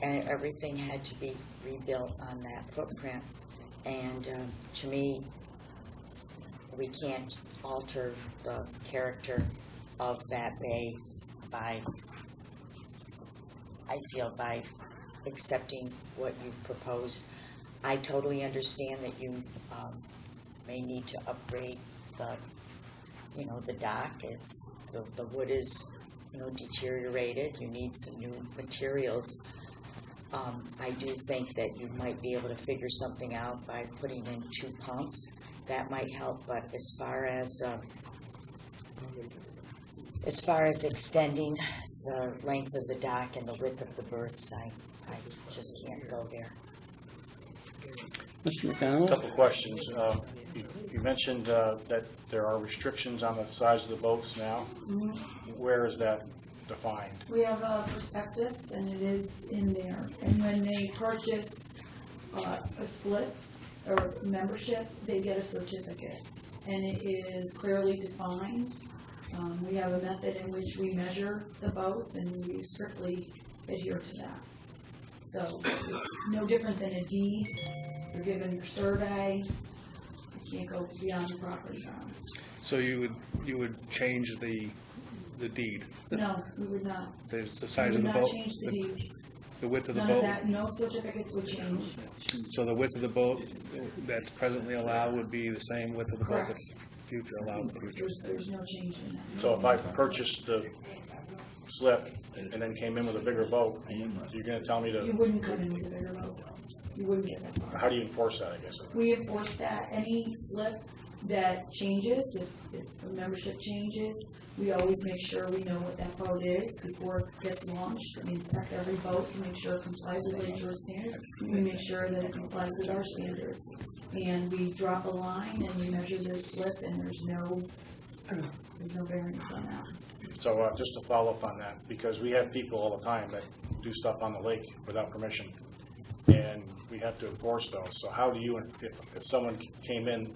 everything had to be rebuilt on that footprint. And to me, we can't alter the character of that bay by, I feel, by accepting what you've proposed. I totally understand that you may need to upgrade the dock. It's the wood is, deteriorated. You need some new materials. I do think that you might be able to figure something out by putting in 2 pumps. That might help. But as far as extending the length of the dock and the width of the berths, I just can't go there. Mr. A McConnell? couple of questions. You mentioned that there are restrictions on the size of the boats now. Where is that defined? We have a prospectus and it is in there. And when they purchase a slip or membership, they get a certificate. And it is clearly defined. We have a method in which we measure the boats and we strictly adhere to that. So it's no different than a deed. You're given your survey. You can't go beyond the property bounds. So you would change the deed? No, we would not. The We size would of the not boat? change the deeds. The width of the None of boat? that, no certificates would change. So the width of the boat that's presently allowed would be the same width of the boat Correct. that's future allowed in the future? There's no change in that. So if I purchased the slip and then came in with a bigger boat, you're gonna tell me You to, wouldn't come in with a bigger boat. You wouldn't get that far. how do you enforce that, I guess? We enforce that any slip that changes, if the membership changes, we always make sure we know what that boat is before it gets launched. We inspect every boat to make sure it complies with Lake George standards. We make sure that it complies with our standards. And we drop a line and we measure the slip and there's no variance on that. So just to follow up on that, because we have people all the time that do stuff on the lake without permission, and we have to enforce those. So how do you, if someone came in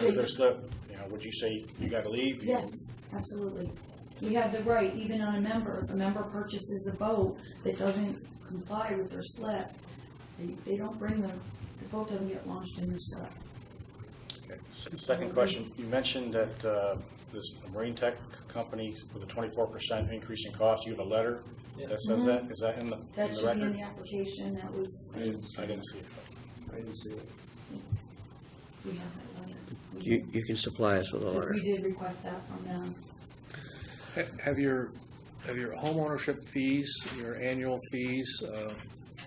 with their slip, would you say you got to leave? Yes, absolutely. We have the right, even on a member, if a member purchases a boat that doesn't comply with their slip, they don't bring the boat doesn't get launched in their slip. Okay. Second question, you mentioned that this marine tech company with a 24% increase in cost, you have a letter that says that? Is that in the That should be in record? the application, that was, I didn't see it. I didn't see it. we have that letter. You can supply us with a Because letter. we did request that from them. Have your home ownership fees, your annual fees,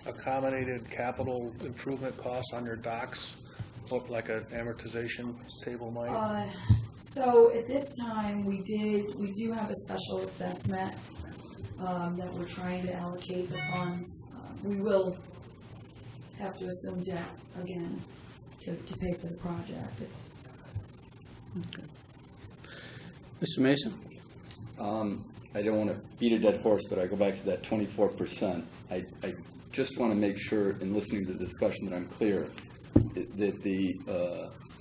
accommodated capital improvement costs on your docks, look like an amortization table might? So at this time, we do have a special assessment that we're trying to allocate the funds. We will have to assume debt again to pay for the project. It's Mr. Mason? I don't want to beat a dead horse, but I go back to that 24%. I just want to make sure, in listening to the discussion, that I'm clear that the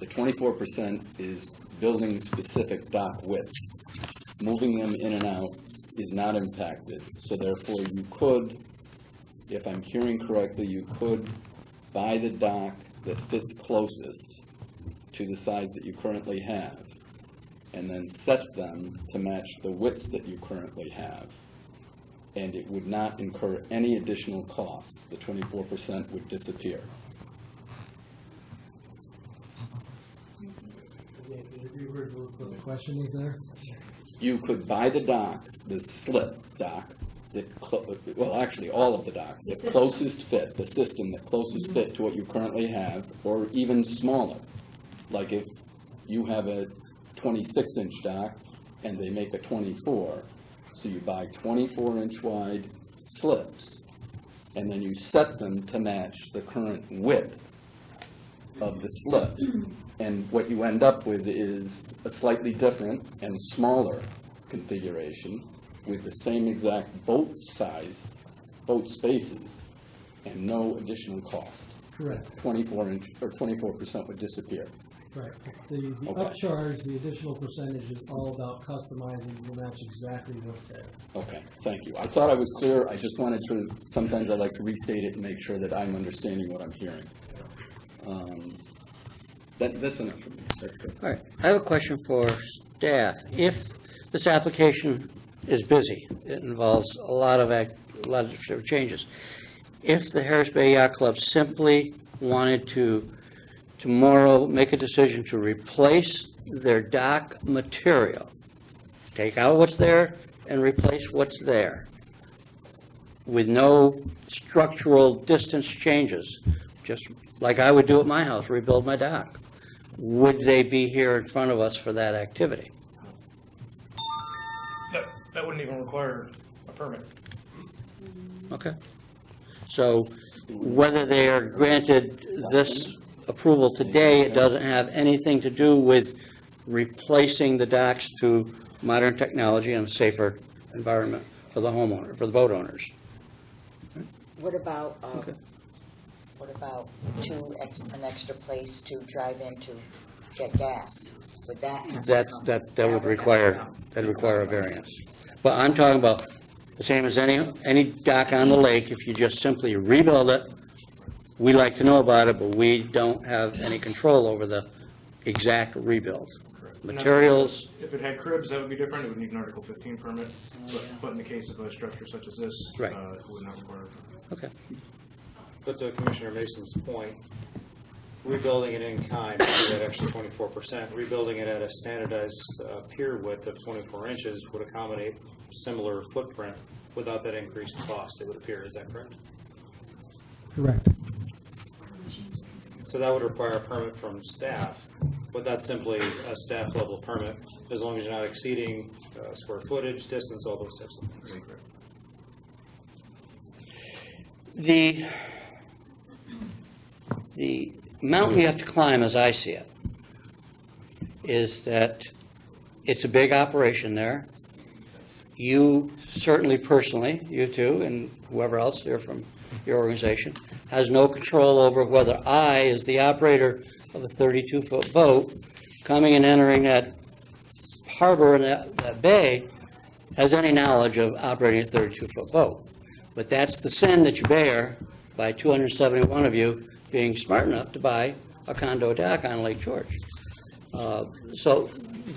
24% is building-specific dock widths. Moving them in and out is not impacted. So therefore, you could, if I'm hearing correctly, you could buy the dock that fits closest to the size that you currently have, and then set them to match the widths that you currently have, and it would not incur any additional costs. The 24% would disappear. What the question was there? You could buy the dock, the slip dock, well, actually, all of the docks, that closest fit, the system that closest fit to what you currently have, or even smaller. Like if you have a 26-inch dock and they make a 24, so you buy 24-inch wide slips, and then you set them to match the current width of the slip. And what you end up with is a slightly different and smaller configuration with the same exact boat size, boat spaces, and no additional cost. Correct. 24-inch or 24% would disappear. Right. The Okay. upcharge, the additional percentage is all about customizing to match exactly what's there. Okay, thank you. I thought I was clear. I just wanted to, sometimes I like to restate it and make sure that I'm understanding what I'm hearing. That's enough for me. That's good. All right, I have a question for staff. If this application is busy, it involves a lot of different changes. If the Harris Bay Yacht Club simply wanted to tomorrow make a decision to replace their dock material, take out what's there and replace what's there, with no structural distance changes, just like I would do at my house, rebuild my dock, would they be here in front of us for that activity? That wouldn't even require a permit. Okay. So whether they are granted this approval today, it doesn't have anything to do with replacing the docks to modern technology and a safer environment for the homeowner, for the boat owners. What about, Okay. what about an extra place to drive in to get gas? Would that have to come? That would require a variance. But I'm talking about the same as any dock on the lake. If you just simply rebuild it, we like to know about it, but we don't have any control over the exact rebuild. Materials. If it had cribs, that would be different. It would need an Article 15 permit. But in the case of a structure such as this, Right. it would not require a permit. Okay. But to Commissioner Mason's point, rebuilding it in kind, that extra 24%, rebuilding it at a standardized pier width of 24 inches would accommodate similar footprint without that increased cost, it would appear. Is that correct? Correct. So that would require a permit from staff, but that's simply a staff level permit, as long as you're not exceeding square footage, distance, all those types of things. The mountain you have to climb, as I see it, is that it's a big operation there. You certainly personally, you too, and whoever else there from your organization, has no control over whether I, as the operator of a 32-foot boat, coming and entering that harbor in that bay, has any knowledge of operating a 32-foot boat. But that's the sin that you bear by 271 of you being smart enough to buy a condo dock on Lake George. So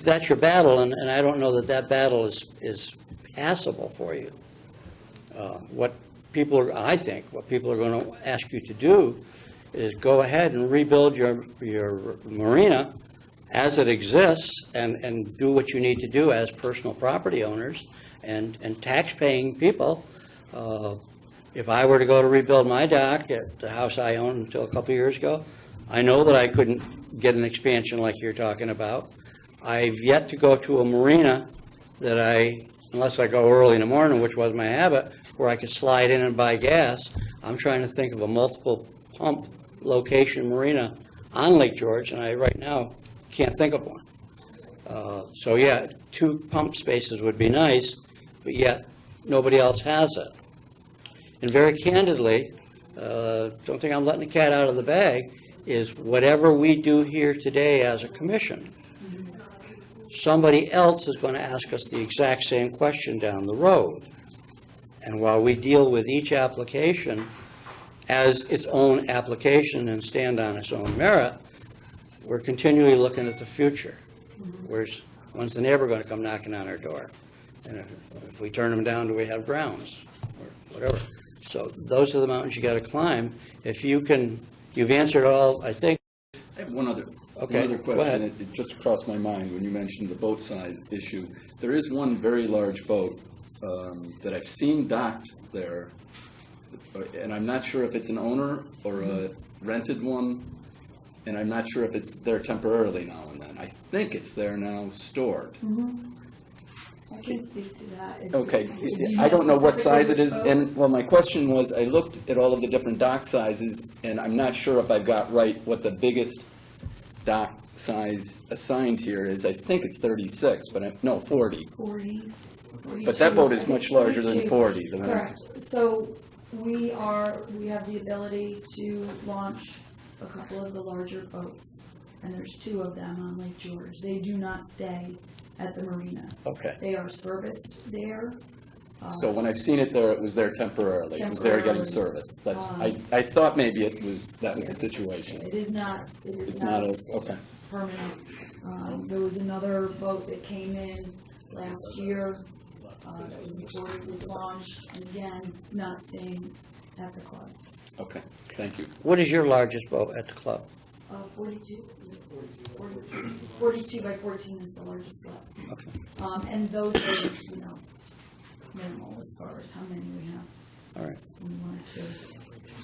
that's your battle, and I don't know that that battle is passable for you. I think what people are going to ask you to do is go ahead and rebuild your marina as it exists and do what you need to do as personal property owners and tax-paying people. If I were to go to rebuild my dock at the house I owned until a couple of years ago, I know that I couldn't get an expansion like you're talking about. I've yet to go to a marina that unless I go early in the morning, which was my habit, where I could slide in and buy gas. I'm trying to think of a multiple pump location marina on Lake George, and I right now can't think of one. So yeah, 2 pump spaces would be nice, but yet nobody else has it. And very candidly, don't think I'm letting the cat out of the bag, is whatever we do here today as a commission, somebody else is going to ask us the exact same question down the road. And while we deal with each application as its own application and stand on its own merit, we're continually looking at the future. When's the neighbor going to come knocking on our door? And if we turn them down, do we have grounds or whatever? So those are the mountains you got to climb. If you can, you've answered all, I think. I have one other question. It just crossed my mind when you mentioned the boat size issue. There is one very large boat that I've seen docked there, and I'm not sure if it's an owner or a rented one, and I'm not sure if it's there temporarily now and then. I think it's there now stored. I can speak to that. Okay, I don't know what size it is, and well, my question was, I looked at all of the different dock sizes, and I'm not sure if I've got right what the biggest dock size assigned here is. I think it's 36, but no, 40. 40. But that boat is much larger than 40. Correct. So we have the ability to launch a couple of the larger boats, and there's 2 of them on Lake George. They do not stay at the marina. Okay. They are serviced there. So when I've seen it there, it was there temporarily. It was there getting service. That's I thought maybe that was the situation. It is not. It's not okay. Permanent. There was another boat that came in last year. Before it was launched, and again, not staying at the club. Okay, thank you. What is your largest boat at the club? 42. 42 by 14 is the largest slip. Okay. And those are, minimal as far as how many we have. All right. We wanted to.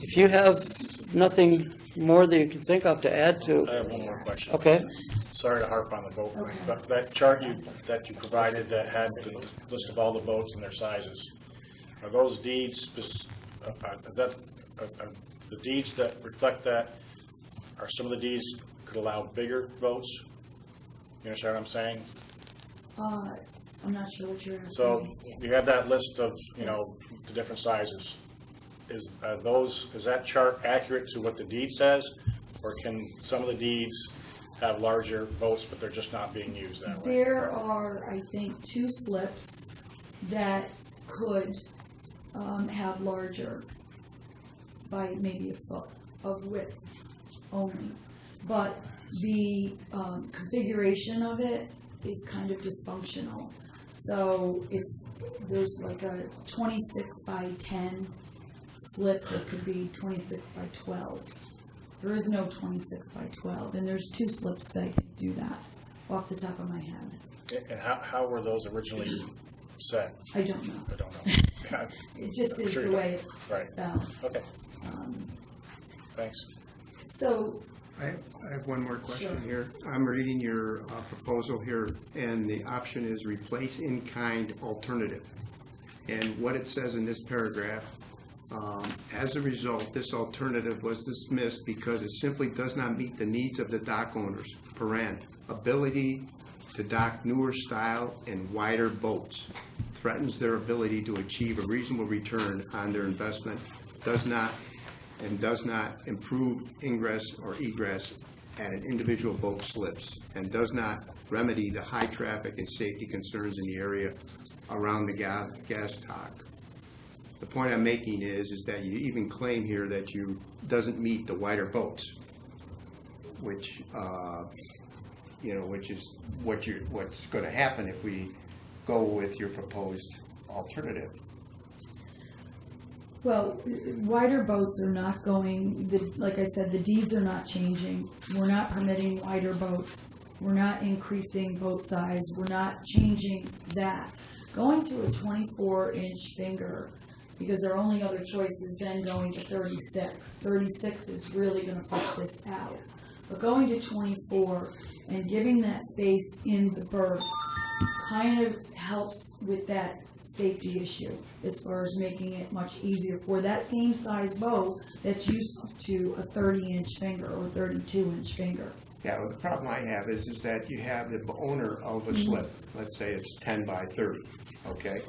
If you have nothing more that you can think of to add to. I have one more question. Okay. Sorry to harp on the boat, but that chart that you provided that had the list of all the boats and their sizes, are those deeds, is that, the deeds that reflect that, are some of the deeds could allow bigger boats? You understand what I'm saying? I'm not sure what you're asking. So you have that list of, the different sizes. Is that chart accurate to what the deed says, or can some of the deeds have larger boats, but they're just not being used that way? There are, I think, 2 slips that could have larger by maybe a foot of width only, but the configuration of it is kind of dysfunctional. So there's like a 26 by 10 slip that could be 26 by 12. There is no 26 by 12, and there's 2 slips that could do that off the top of my head. And how were those originally set? I don't know. I don't know. Yeah, It just I'm is sure the you way it Right. fell. Okay, Um, thanks. So, I have one more question Sure. here. I'm reading your proposal here, and the option is replace in-kind alternative. And what it says in this paragraph, as a result, this alternative was dismissed because it simply does not meet the needs of the dock owners, ability to dock newer style and wider boats, threatens their ability to achieve a reasonable return on their investment, does not improve ingress or egress at an individual boat slips, and does not remedy the high traffic and safety concerns in the area around the gas dock. The point I'm making is that you even claim here that you doesn't meet the wider boats, which which is what's going to happen if we go with your proposed alternative. well, wider boats are not going, like I said, the deeds are not changing. We're not permitting wider boats. We're not increasing boat size. We're not changing that. Going to a 24-inch finger, because our only other choice is then going to 36. 36 is really going to push this out. But going to 24 and giving that space in the berth kind of helps with that safety issue as far as making it much easier for that same size boat that's used to a 30-inch finger or 32-inch finger. Yeah, well, the problem I have is that you have the owner of a slip, let's say it's 10 by 30, okay?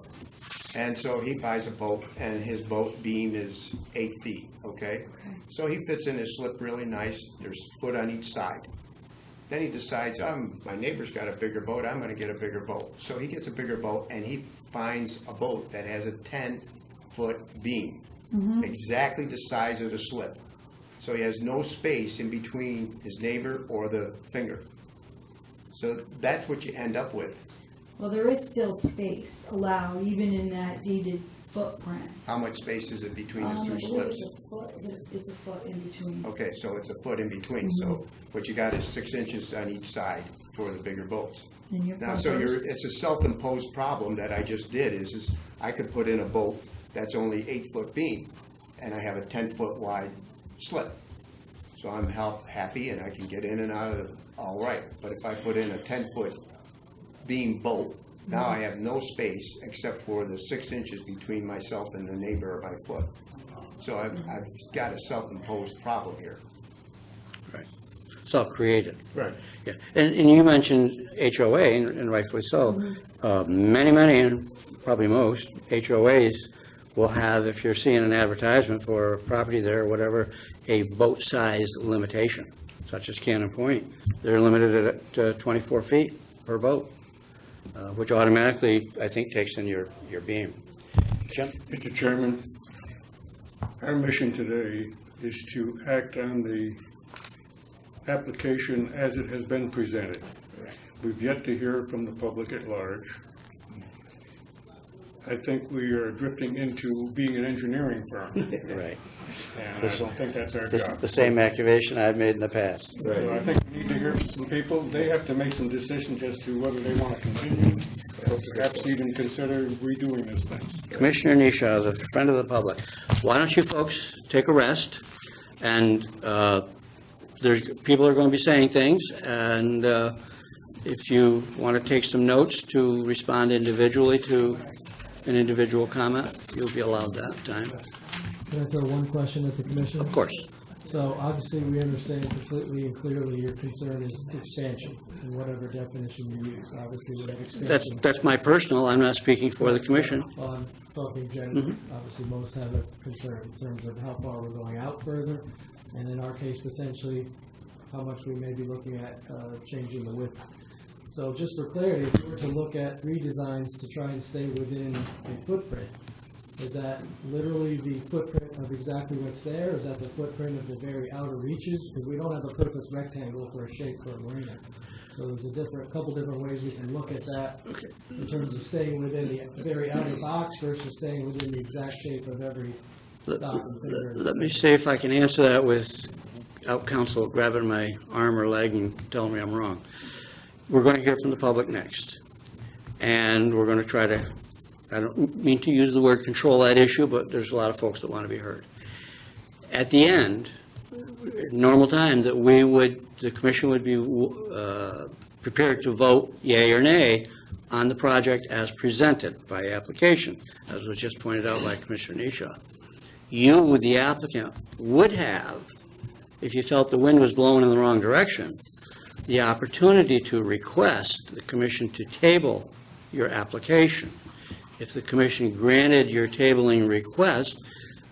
And so he buys a boat, and his boat beam is 8 feet, okay? So he fits in his slip really nice. There's foot on each side. Then he decides, my neighbor's got a bigger boat, I'm going to get a bigger boat. So he gets a bigger boat, and he finds a boat that has a 10-foot beam, exactly the size of the slip. So he has no space in between his neighbor or the finger. So that's what you end up with. Well, there is still space allowed, even in that deeded footprint. How much space is it between the I two believe slips? It's a foot in between. Okay, so it's a foot in between. So what you got is 6 inches on each side for the bigger boats. And your Now, so bumpers- it's a self-imposed problem that I just did is I could put in a boat that's only 8-foot beam, and I have a 10-foot wide slip. So I'm happy and I can get in and out of it all right. But if I put in a 10-foot beam boat, now I have no space except for the 6 inches between myself and the neighbor of my foot. So I've got a self-imposed problem here. Right. Self-created. Right. Yeah. And you mentioned HOA, and rightfully so. Many, and probably most HOAs will have, if you're seeing an advertisement for a property there or whatever, a boat size limitation, such as Cannon Point. They're limited at 24 feet per boat, which automatically, I think, takes in your beam. Jim? Mr. Chairman, our mission today is to act on the application as it has been presented. We've yet to hear from the public at large. I think we are drifting into being an engineering firm. Right. And I don't think that's our job. The same accusation I've made in the past. So I think we need to hear from some people. They have to make some decisions as to whether they want to continue or perhaps even consider redoing this thing. Commissioner Nisha, the friend of the public, why don't you folks take a rest? And people are going to be saying things, and if you want to take some notes to respond individually to an individual comment, you'll be allowed that time. Can I throw one question at the commission? Of course. So obviously, we understand completely and clearly your concern is expansion in whatever definition you use. Obviously, we have expansion. That's my personal, I'm not speaking for the commission. Well, I'm talking generally. Obviously, most have a concern in terms of how far we're going out further, and in our case, potentially, how much we may be looking at changing the width. So just for clarity, if you were to look at redesigns to try and stay within a footprint, is that literally the footprint of exactly what's there? Is that the footprint of the very outer reaches? Because we don't have a perfect rectangle for a shape for a marina. So there's a couple different ways we can look at that in terms of staying within the very outer box versus staying within the exact shape of every dock and finger. Let me see if I can answer that with out counsel grabbing my arm or leg and telling me I'm wrong. We're going to hear from the public next. And we're going to try to, I don't mean to use the word control that issue, but there's a lot of folks that want to be heard. At the end, normal time, that the commission would be prepared to vote yea or nay on the project as presented by application, as was just pointed out by Commissioner Nisha. You, the applicant, would have, if you felt the wind was blowing in the wrong direction, the opportunity to request the commission to table your application. If the commission granted your tabling request,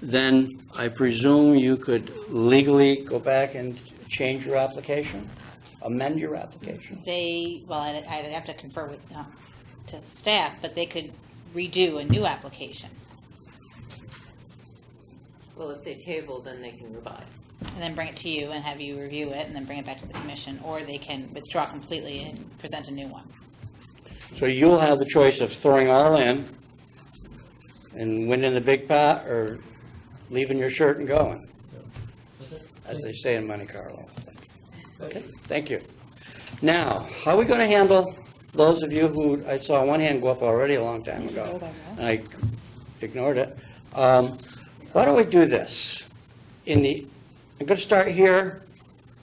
then I presume you could legally go back and change your application, amend your application. I'd have to confer with to staff, but they could redo a new application Well, if they table, then they can revise. and then bring it to you and have you review it and then bring it back to the commission, or they can withdraw completely and present a new one. So you'll have the choice of throwing all in and winning the big pot, or leaving your shirt and going, as they say in Monte Carlo. Okay, thank you. Now, how are we going to handle those of you who, I saw one hand go up already a long time ago, and I ignored it. Why don't we do this? I'm going to start here.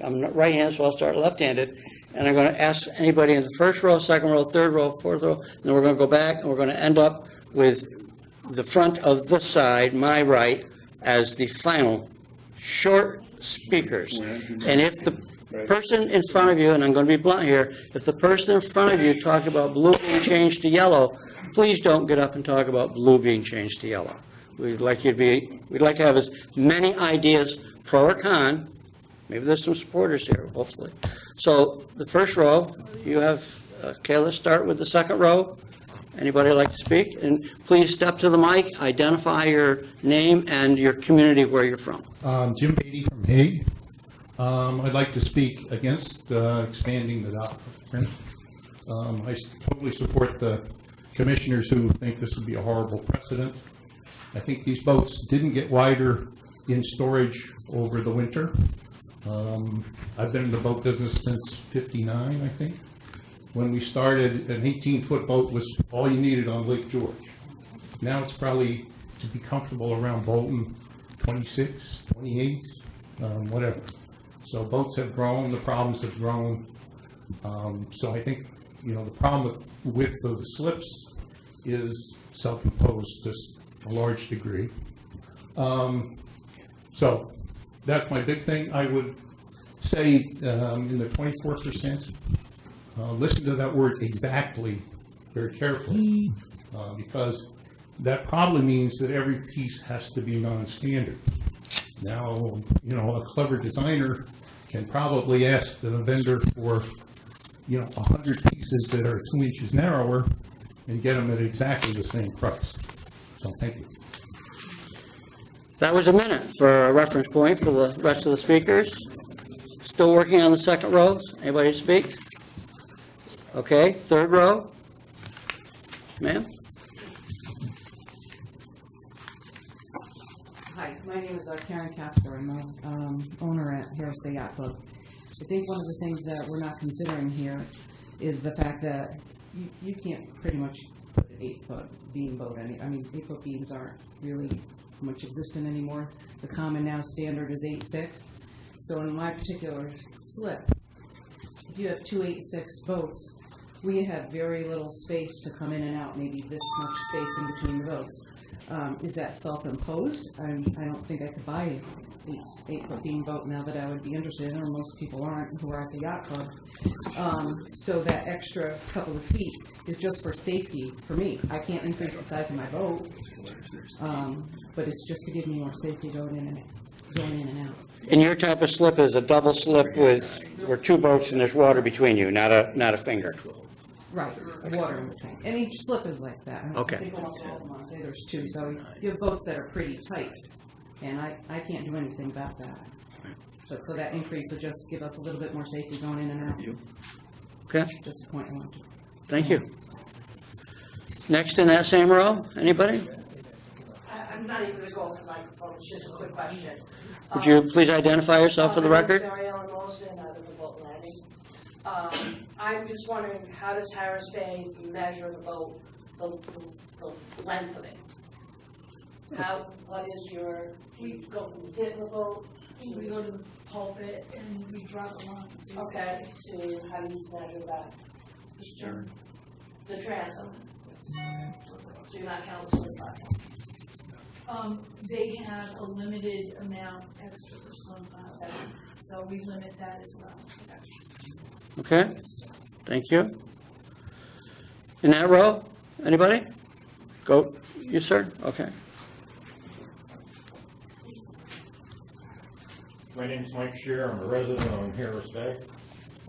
I'm right-handed, so I'll start left-handed. And I'm going to ask anybody in the first row, second row, third row, fourth row, and then we're going to go back, and we're going to end up with the front of this side, my right, as the final short speakers. And if the person in front of you, and I'm going to be blunt here, if the person in front of you talk about blue being changed to yellow, please don't get up and talk about blue being changed to yellow. We'd like to have as many ideas, pro or con. Maybe there's some supporters here, hopefully. So the first row, you have, okay, let's start with the second row. Anybody like to speak? And please step to the mic, identify your name and your community where you're from. Jim Beatty from Hague. I'd like to speak against expanding the dock footprint. I totally support the commissioners who think this would be a horrible precedent. I think these boats didn't get wider in storage over the winter. I've been in the boat business since '59, I think. When we started, an 18-foot boat was all you needed on Lake George. Now it's probably, to be comfortable around Bolton, 26, 28, whatever. So boats have grown, the problems have grown. So I think, the problem with the slips is self-imposed to a large degree. So that's my big thing. I would say in the 24%, listen to that word exactly very carefully, because that probably means that every piece has to be non-standard. Now, a clever designer can probably ask the vendor for, 100 pieces that are 2 inches narrower and get them at exactly the same price. So thank you. That was a minute for a reference point for the rest of the speakers. Still working on the second rows. Anybody speak? Okay, third row. Ma'am? Hi, my name is Karen Casper. I'm the owner at Harris Bay Yacht Club. I think one of the things that we're not considering here is the fact that you can't pretty much put an 8-foot beam boat in. 8-foot beams aren't really much existent anymore. The common now standard is 8.6. So in my particular slip, if you have 2 8.6 boats, we have very little space to come in and out, maybe this much space in between the boats. Is that self-imposed? I don't think I could buy an 8-foot beam boat now that I would be interested in, or most people aren't who are at the yacht club. So that extra couple of feet is just for safety for me. I can't increase the size of my boat, but it's just to give me more safety going in and out. And your type of slip is a double slip with 2 boats and there's water between you, not a finger. Right, water in between. And each slip is like that. Okay. I think almost all of them, I'll say there's 2. So you have boats that are pretty tight, and I can't do anything about that. So that increase would just give us a little bit more safety going in and out. Okay. Just a point I wanted to. Thank you. Next in that same row, anybody? I I'm not even gonna go off the microphone, it's just a quick question. Would you please identify yourself for the My name record? is Mariella Mosman, I live in Bolton Landing. I'm just wondering, how does Harris Bay measure the boat, the length of it? What is your, we go from the tip of the boat? We go to the pulpit and we drop a line. Okay, so how do you measure that? The stern. The transom? So you're not counting the platform? They have a limited amount extra for snowplow, so we limit that as well. Okay, thank you. In that row, anybody? Go, you, sir? Okay. My name's Mike Shear. I'm a resident on Harris Bay.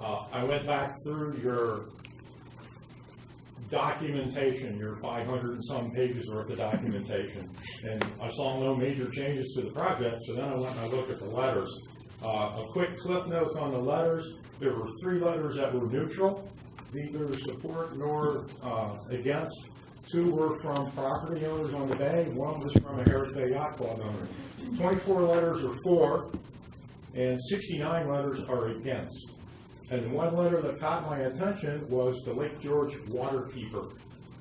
I went back through your documentation, your 500 and some pages worth of documentation, and I saw no major changes to the project, so then I went and I looked at the letters. A quick cliff notes on the letters. There were 3 letters that were neutral, neither support nor against. 2 were from property owners on the bay. 1 was from a Harris Bay Yacht Club owner. 24 letters are for, and 69 letters are against. And 1 letter that caught my attention was the Lake George waterkeeper,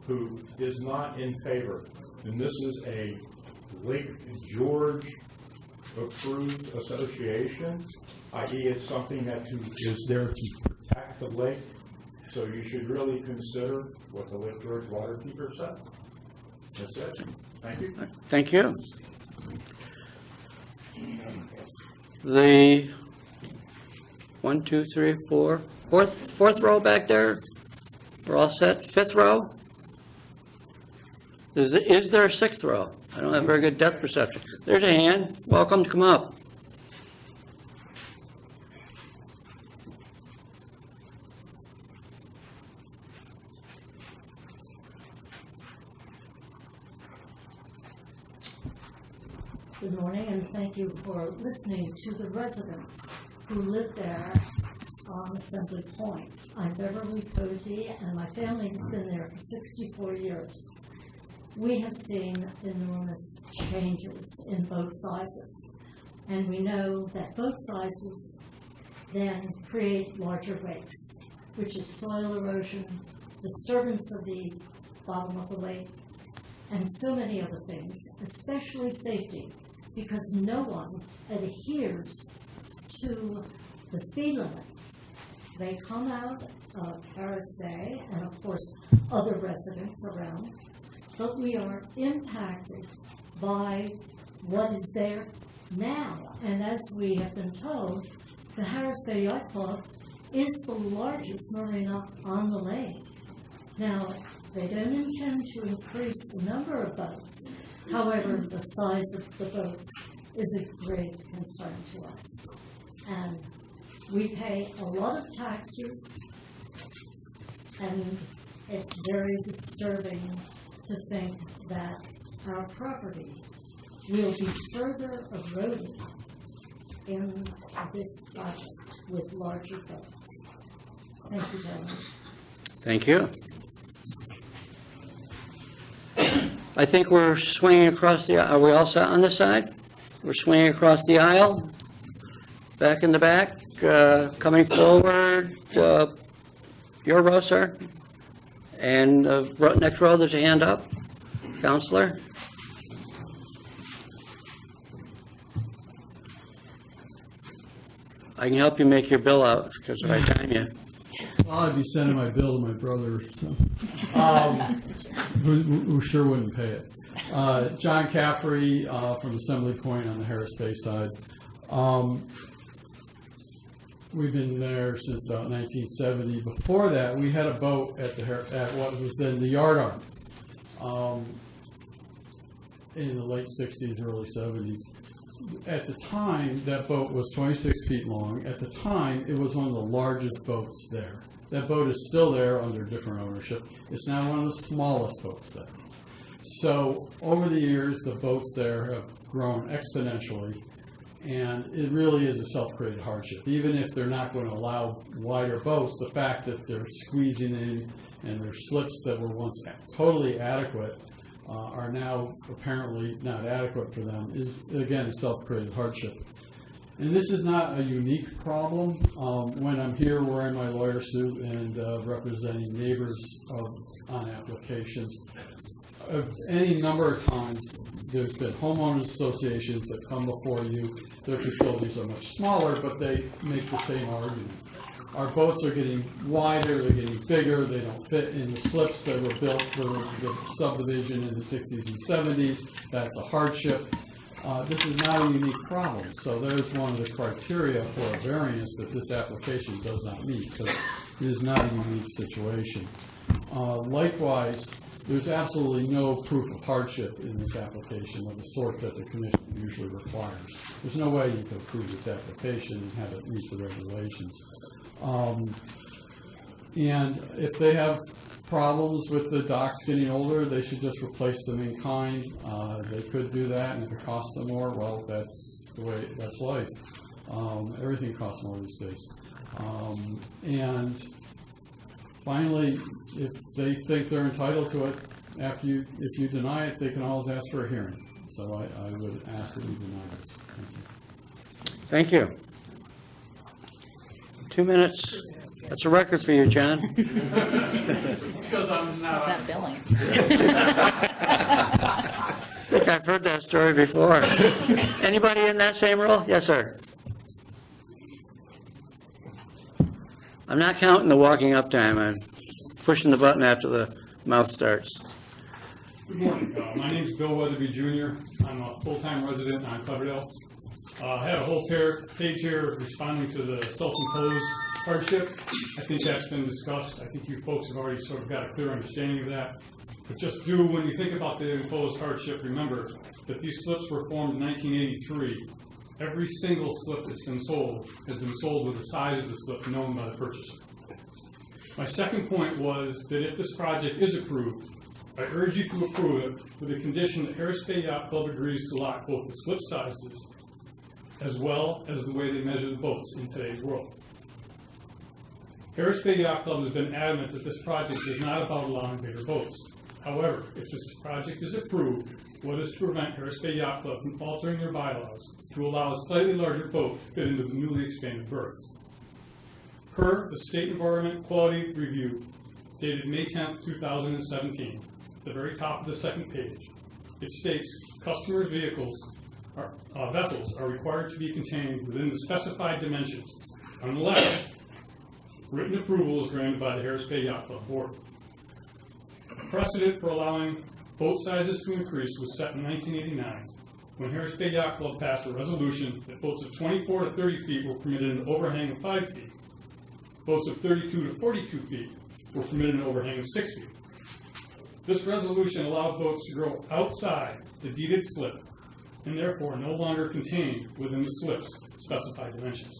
who is not in favor. And this is a Lake George approved association, i.e. it's something that is there to protect the lake. So you should really consider what the Lake George waterkeeper said. That's it. Thank you. Thank you. The 1, 2, 3, 4, fourth row back there. We're all set. 5th row. Is there a 6th row? I don't have very good depth perception. There's a hand. Welcome to come up. Good morning, and thank you for listening to the residents who live there on Assembly Point. I'm Beverly Posey, and my family has been there for 64 years. We have seen enormous changes in boat sizes, and we know that boat sizes then create larger wakes, which is soil erosion, disturbance of the bottom of the lake, and so many other things, especially safety, because no one adheres to the speed limits. They come out of Harris Bay and, of course, other residents around, but we are impacted by what is there now. And as we have been told, the Harris Bay Yacht Club is the largest marina on the lake. Now, they don't intend to increase the number of boats. However, the size of the boats is a great concern to us. And we pay a lot of taxes, and it's very disturbing to think that our property will be further eroded in this project with larger boats. Thank you, gentlemen. Thank you. I think we're swinging across the aisle. Are we all set on this side? We're swinging across the aisle. Back in the back, coming forward, your row, sir. And next row, there's a hand up. Counselor. I can help you make your bill out because if I time you. Well, I'd be sending my bill to my brother, so, who sure wouldn't pay it. John Caffrey from Assembly Point on the Harris Bay side. We've been there since about 1970. Before that, we had a boat at what was then the Yardarm in the late 60s, early 70s. At the time, that boat was 26 feet long. At the time, it was one of the largest boats there. That boat is still there under different ownership. It's now one of the smallest boats there. So over the years, the boats there have grown exponentially, and it really is a self-created hardship. Even if they're not going to allow wider boats, the fact that they're squeezing in and there's slips that were once totally adequate are now apparently not adequate for them is, again, a self-created hardship. And this is not a unique problem. When I'm here wearing my lawyer suit and representing neighbors on applications, any number of times there's been homeowners associations that come before you. Their facilities are much smaller, but they make the same argument. Our boats are getting wider, they're getting bigger, they don't fit in the slips that were built for the subdivision in the 60s and 70s. That's a hardship. This is not a unique problem. So there's one of the criteria for a variance that this application does not meet, because it is not a unique situation. Likewise, there's absolutely no proof of hardship in this application of the sort that the commission usually requires. There's no way you can approve this application and have it meet the regulations. And if they have problems with the docks getting older, they should just replace them in kind. They could do that, and if it costs them more, well, that's the way, that's life. Everything costs more these days. And finally, if they think they're entitled to it, if you deny it, they can always ask for a hearing. So I would ask that you deny it. Thank you. 2 minutes. That's a record for you, John. It's because I'm not. It's not billing. I think I've heard that story before. Anybody in that same role? Yes, sir. I'm not counting the walking up time. I'm pushing the button after the mouth starts. Good morning. My name is Bill Weatherby Jr. I'm a full-time resident on Coverdale. I had a whole page here responding to the self-imposed hardship. I think that's been discussed. I think you folks have already sort of got a clear understanding of that. But just when you think about the imposed hardship, remember that these slips were formed in 1983. Every single slip that's been sold has been sold with the size of the slip known by the purchaser. My second point was that if this project is approved, I urge you to approve it with the condition that Harris Bay Yacht Club agrees to lock both the slip sizes as well as the way they measure the boats in today's world. Harris Bay Yacht Club has been adamant that this project is not about allowing bigger boats. However, if this project is approved, what is to prevent Harris Bay Yacht Club from altering their bylaws to allow a slightly larger boat to fit into the newly expanded berths? Per the State Environment Quality Review, dated May 10, 2017, at the very top of the second page, it states customers' vessels are required to be contained within the specified dimensions unless written approval is granted by the Harris Bay Yacht Club Board. Precedent for allowing boat sizes to increase was set in 1989 when Harris Bay Yacht Club passed a resolution that boats of 24 to 30 feet were permitted an overhang of 5 feet. Boats of 32 to 42 feet were permitted an overhang of 6 feet. This resolution allowed boats to grow outside the deeded slip and therefore no longer contained within the slip's specified dimensions.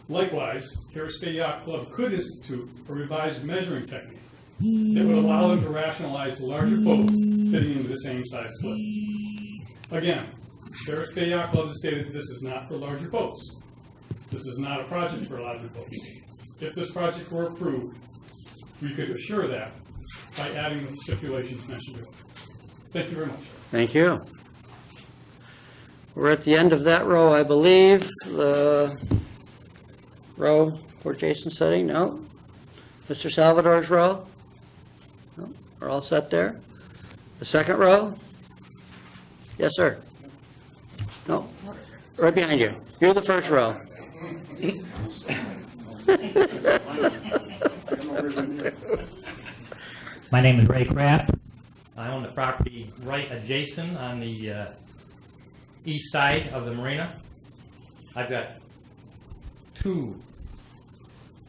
Likewise, Harris Bay Yacht Club could institute a revised measuring technique that would allow them to rationalize the larger boats fitting into the same size slip. Again, Harris Bay Yacht Club has stated that this is not for larger boats. This is not a project for larger boats. If this project were approved, we could assure that by adding the stipulations mentioned earlier. Thank you very much. Thank you. We're at the end of that row, I believe. The row where Jason's sitting? No? Mr. Salvador's row? No? We're all set there? The second row? Yes, sir. No? Right behind you. You're the first row. My name is Ray Kraft. I own the property right adjacent on the east side of the marina. I've got two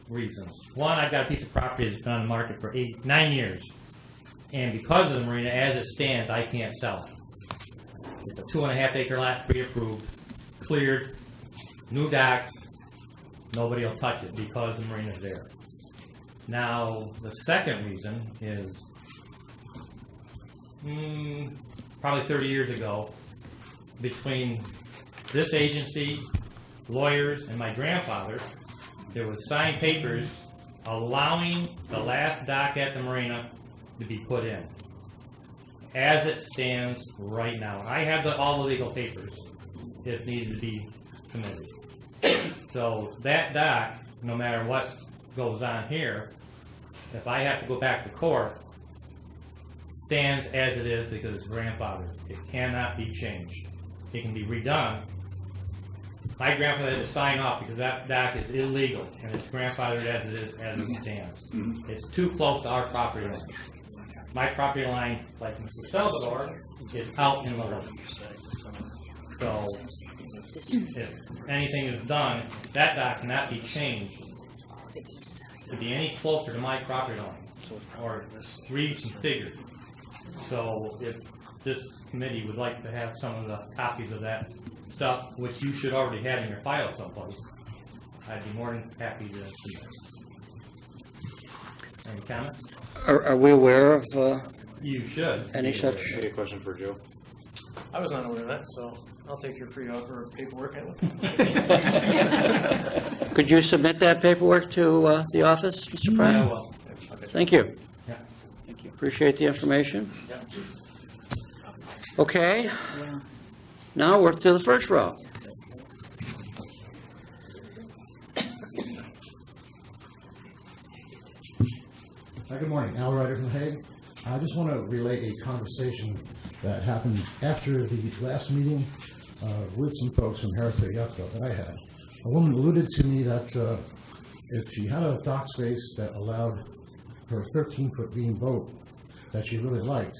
reasons. One, I've got a piece of property that's been on the market for 9 years. And because of the marina, as it stands, I can't sell it. It's a 2.5 acre lot, pre-approved, cleared, new docks. Nobody will touch it because the marina's there. Now, the second reason is probably 30 years ago, between this agency, lawyers, and my grandfather, there was signed papers allowing the last dock at the marina to be put in. as it stands right now. I have all the legal papers if needed to be submitted. So that dock, no matter what goes on here, if I have to go back to court, stands as it is because it's grandfathered. It cannot be changed. It can be redone. My grandfather had to sign off because that dock is illegal and it's grandfathered as it is, as it stands. It's too close to our property line. My property line, like Mr. Salvador, is out in the lake. So if anything is done, that dock cannot be changed to be any closer to my property line or reconfigured. So if this committee would like to have some of the copies of that stuff, which you should already have in your file someplace, I'd be more than happy to submit. Any comments? Are we aware of You should. any such? Maybe a question for Joe. I was not aware of that, so I'll take your free offer of paperwork. Could you submit that paperwork to the office, Mr. Pratt? I will. Thank you. Yeah. Thank you. Appreciate the information. Yeah. Okay. Now we're to the first row. Good morning, Al Ryder from Hague. I just want to relay a conversation that happened after the last meeting with some folks from Harris Bay Yacht Club that I had. A woman alluded to me that if she had a dock space that allowed her 13-foot beam boat that she really liked,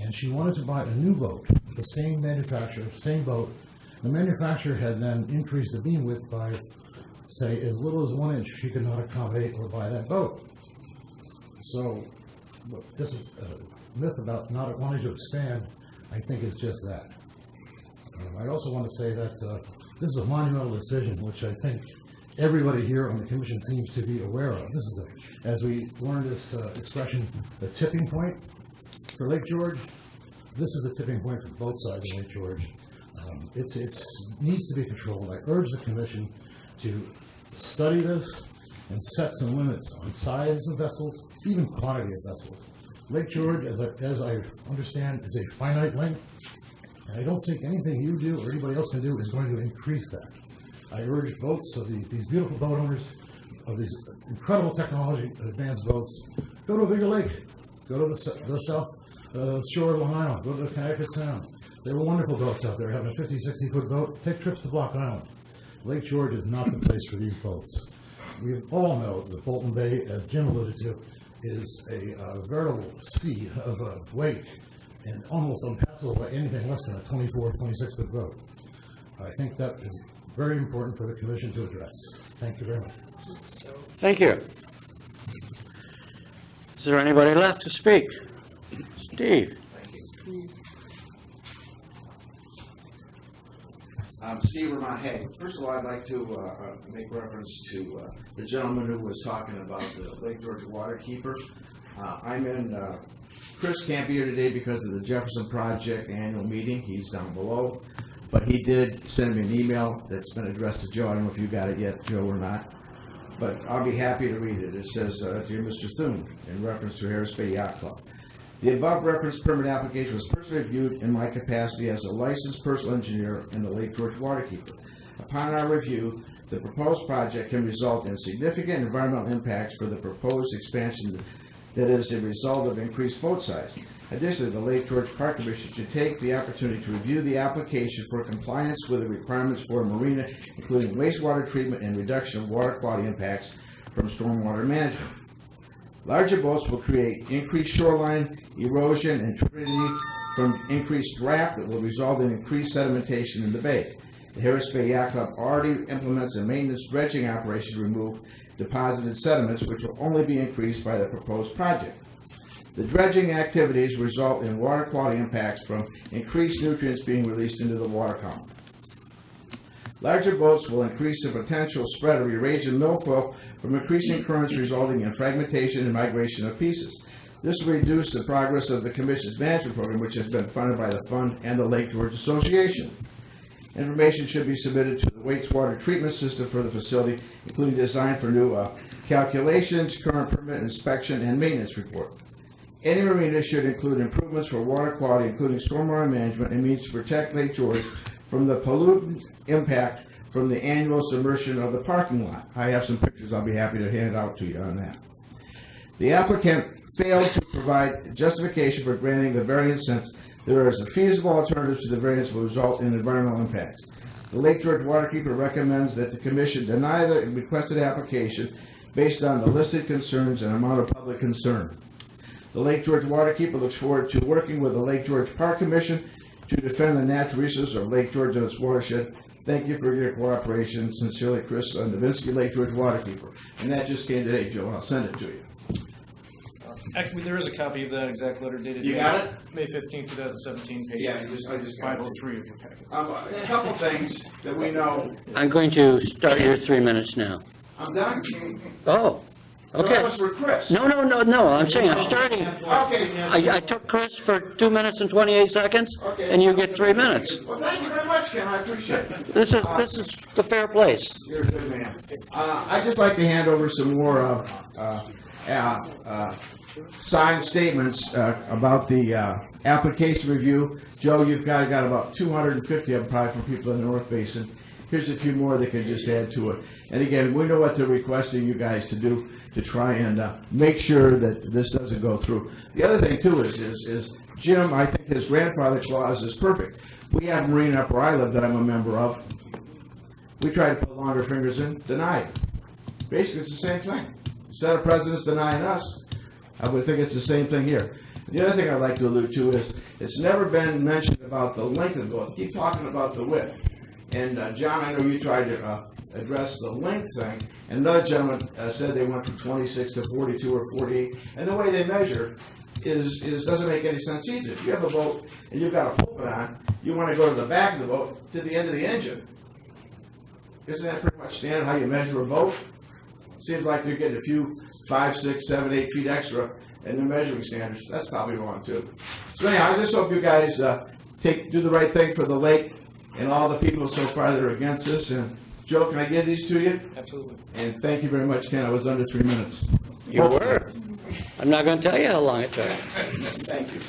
and she wanted to buy a new boat, the same manufacturer, same boat, the manufacturer had then increased the beam width by, say, as little as 1 inch. She could not accommodate or buy that boat. So this myth about not wanting to expand, I think, is just that. I also want to say that this is a monumental decision, which I think everybody here on the commission seems to be aware of. This is, as we learned this expression, the tipping point for Lake George. This is a tipping point for both sides of Lake George. It needs to be controlled. I urge the commission to study this and set some limits on size of vessels, even quantity of vessels. Lake George, as I understand, is a finite length, and I don't think anything you do or anybody else can do is going to increase that. I urge boats of these beautiful boat owners, of these incredible technology, advanced boats, go to a bigger lake. Go to the south shore of Long Island. Go to the Connecticut Sound. There were wonderful boats out there having a 50, 60-foot boat. Take trips to Block Island. Lake George is not the place for these boats. We all know that Bolton Bay, as Jim alluded to, is a veritable sea of a wake and almost unpassable by anything less than a 24, 26-foot boat. I think that is very important for the commission to address. Thank you very much. Thank you. Is there anybody left to speak? Steve. Steve Vermont Hague. First of all, I'd like to make reference to the gentleman who was talking about the Lake George Waterkeeper. Chris can't be here today because of the Jefferson Project annual meeting. He's down below. But he did send me an email that's been addressed to Joe. I don't know if you got it yet, Joe, or not. But I'll be happy to read it. It says, Dear Mr. Thune, in reference to Harris Bay Yacht Club. The above referenced permit application was personally reviewed in my capacity as a licensed personal engineer in the Lake George Waterkeeper. Upon our review, the proposed project can result in significant environmental impacts for the proposed expansion that is a result of increased boat size. Additionally, the Lake George Park Commission should take the opportunity to review the application for compliance with the requirements for a marina, including wastewater treatment and reduction of water quality impacts from stormwater management. Larger boats will create increased shoreline erosion and turbidity from increased draft that will result in increased sedimentation in the bay. The Harris Bay Yacht Club already implements a maintenance dredging operation to remove deposited sediments, which will only be increased by the proposed project. The dredging activities result in water quality impacts from increased nutrients being released into the water column. Larger boats will increase the potential spread of erosion milfoil from increasing currents, resulting in fragmentation and migration of pieces. This will reduce the progress of the Commission's management program, which has been funded by the Fund and the Lake George Association. Information should be submitted to the wastewater treatment system for the facility, including design for new calculations, current permit inspection, and maintenance report. Any marina should include improvements for water quality, including stormwater management, and means to protect Lake George from the pollutant impact from the annual submersion of the parking lot. I have some pictures I'll be happy to hand out to you on that. The applicant failed to provide justification for granting the variance since there is a feasible alternative to the variance will result in environmental impacts. The Lake George Waterkeeper recommends that the Commission deny the requested application based on the listed concerns and amount of public concern. The Lake George Waterkeeper looks forward to working with the Lake George Park Commission to defend the natural resources of Lake George and its watershed. Thank you for your cooperation. Sincerely, Chris Novinsky, Lake George Waterkeeper. And that just came today, Joe, and I'll send it to you. Actually, there is a copy of that exact letter dated You got it? May 15, 2017, page Yeah, I just got it. 503 of your packets. A couple things that we know. I'm going to start your 3 minutes now. I'm done. Oh, No, okay. that was for Chris. No, I'm saying I'm starting. Okay. I took Chris for 2 minutes and 28 seconds, and you get 3 minutes. Well, thank you very much, Ken. I appreciate it. This is the fair place. You're a good man. I'd just like to hand over some more signed statements about the application review. Joe, you've got about 250 of them probably from people in the North Basin. Here's a few more that can just add to it. And again, we know what they're requesting you guys to do to try and make sure that this doesn't go through. The other thing too is Jim, I think his grandfather clause is perfect. We have a marina up where I live that I'm a member of. We try to put longer fingers in, denied. Basically, it's the same thing. Instead of presidents denying us, I would think it's the same thing here. The other thing I'd like to allude to is it's never been mentioned about the length of the boat. Keep talking about the width. And John, I know you tried to address the length thing. And another gentleman said they went from 26 to 42 or 48. And the way they measure is doesn't make any sense either. If you have a boat and you've got a pulpit on, you want to go to the back of the boat to the end of the engine. Isn't that pretty much standard how you measure a boat? Seems like they're getting a few 5, 6, 7, 8 feet extra in their measuring standards. That's probably wrong too. So anyhow, I just hope you guys do the right thing for the lake and all the people so far that are against this. And Joe, can I give these to you? Absolutely. And thank you very much, Ken. I was under 3 minutes. You were. I'm not going to tell you how long it took. Thank you.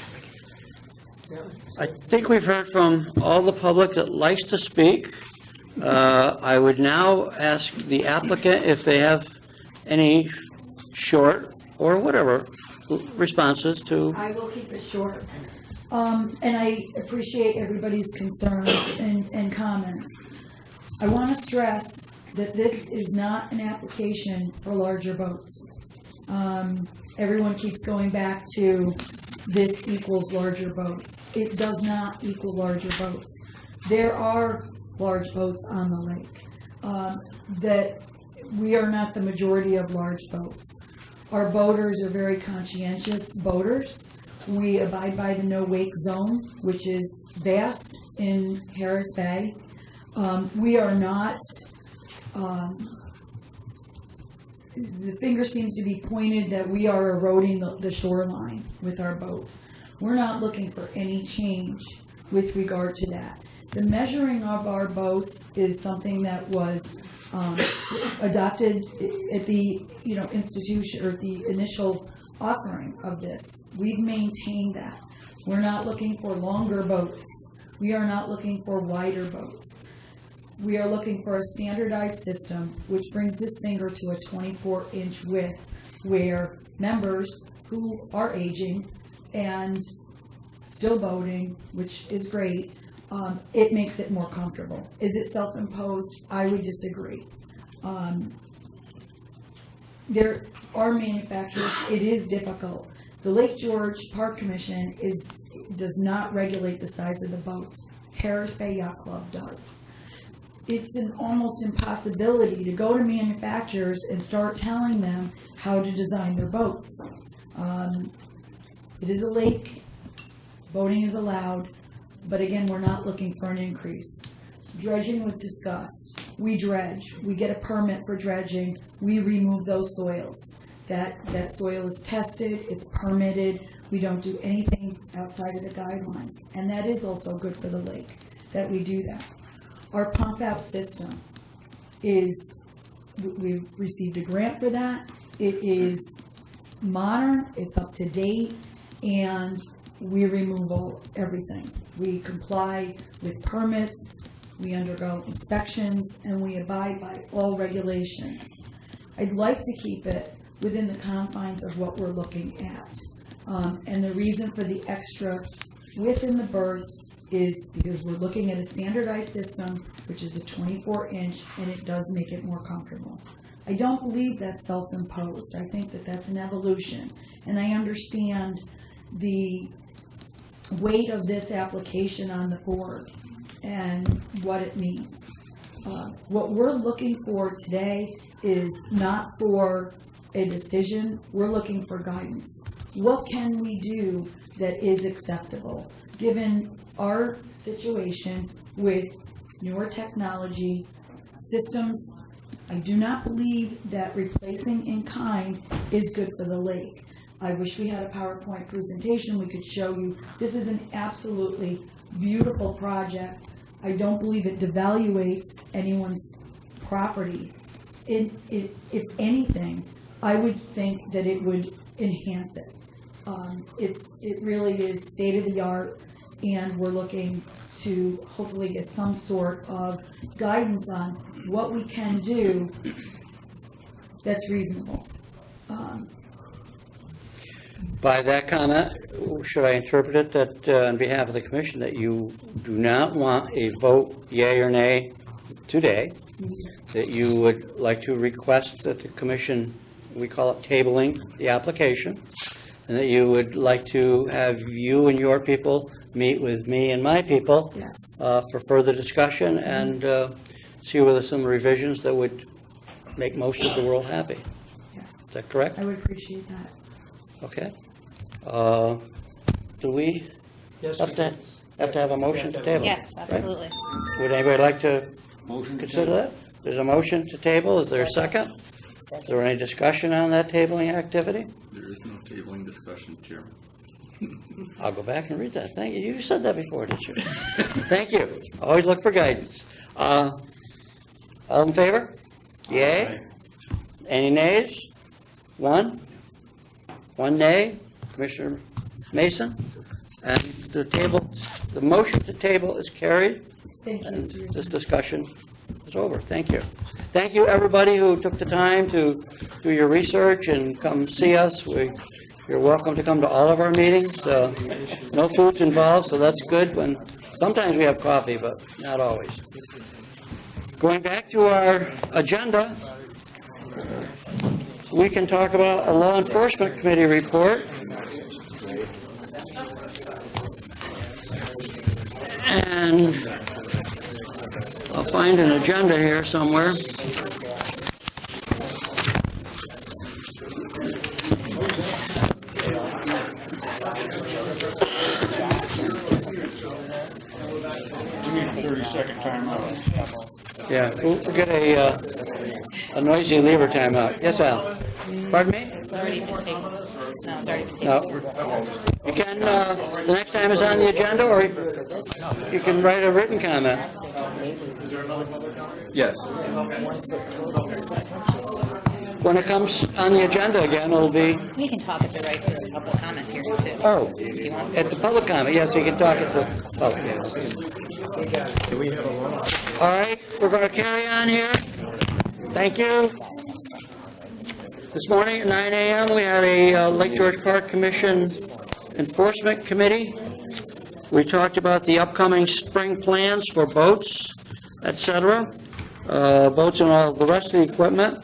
I think we've heard from all the public that likes to speak. I would now ask the applicant if they have any short or whatever responses to. I will keep it short. And I appreciate everybody's concerns and comments. I want to stress that this is not an application for larger boats. Everyone keeps going back to this equals larger boats. It does not equal larger boats. There are large boats on the lake. That we are not the majority of large boats. Our boaters are very conscientious boaters. We abide by the no wake zone, which is bass in Harris Bay. We are not, the finger seems to be pointed that we are eroding the shoreline with our boats. We're not looking for any change with regard to that. The measuring of our boats is something that was adopted at the institution or the initial offering of this. We've maintained that. We're not looking for longer boats. We are not looking for wider boats. We are looking for a standardized system which brings this finger to a 24-inch width where members who are aging and still boating, which is great, it makes it more comfortable. Is it self-imposed? I would disagree. There are manufacturers. It is difficult. The Lake George Park Commission does not regulate the size of the boats. Harris Bay Yacht Club does. It's an almost impossibility to go to manufacturers and start telling them how to design their boats. It is a lake. Boating is allowed. But again, we're not looking for an increase. Dredging was discussed. We dredge. We get a permit for dredging. We remove those soils. That soil is tested. It's permitted. We don't do anything outside of the guidelines. And that is also good for the lake, that we do that. Our pump out system is, we've received a grant for that. It is modern. It's up to date. and we remove everything. We comply with permits, we undergo inspections, and we abide by all regulations. I'd like to keep it within the confines of what we're looking at. And the reason for the extra width in the berth is because we're looking at a standardized system, which is a 24-inch, and it does make it more comfortable. I don't believe that's self-imposed. I think that that's an evolution. And I understand the weight of this application on the board and what it means. What we're looking for today is not for a decision, we're looking for guidance. What can we do that is acceptable, given our situation with newer technology, systems? I do not believe that replacing in kind is good for the lake. I wish we had a PowerPoint presentation we could show you. This is an absolutely beautiful project. I don't believe it devaluates anyone's property. If anything, I would think that it would enhance it. It really is state of the art, and we're looking to hopefully get some sort of guidance on what we can do that's reasonable. By that comment, should I interpret it that on behalf of the commission that you do not want a vote yea or nay today, that you would like to request that the commission, we call it tabling the application, and that you would like to have you and your people meet with me and my people for further discussion and see whether some revisions that would make most of the world happy? Yes. Is that correct? I would appreciate that. Okay. Do we have to have a motion to table? Yes, absolutely. Would anybody like to consider that? There's a motion to table. Is there a second? Is there any discussion on that tabling activity? There is no tabling discussion, Chairman. I'll go back and read that. Thank you. You said that before, didn't you? Thank you. Always look for guidance. All in favor? Yay? Any nays? One? One nay? Commissioner Mason? And the motion to table is carried. Thank you. And this discussion is over. Thank you. Thank you, everybody who took the time to do your research and come see us. You're welcome to come to all of our meetings. No food's involved, so that's good. Sometimes we have coffee, but not always. Going back to our agenda, we can talk about a law enforcement committee report. And I'll find an agenda here somewhere. We need a 30-second timeout. Yeah, we'll get a noisy lever timeout. Yes, Al? Pardon me? It's already been taken. No, it's already been taken. No. You can, the next time is on the agenda, or you can write a written comment. Yes. When it comes on the agenda again, it'll be, We can talk at the right to the public comment hearing too. oh, If you want to. at the public comment, yes, you can talk at the public, yes. Do we have a law? All right, we're going to carry on here. Thank you. This morning at 9 a.m., we had a Lake George Park Commission Enforcement Committee. We talked about the upcoming spring plans for boats, etc., boats and all the rest of the equipment.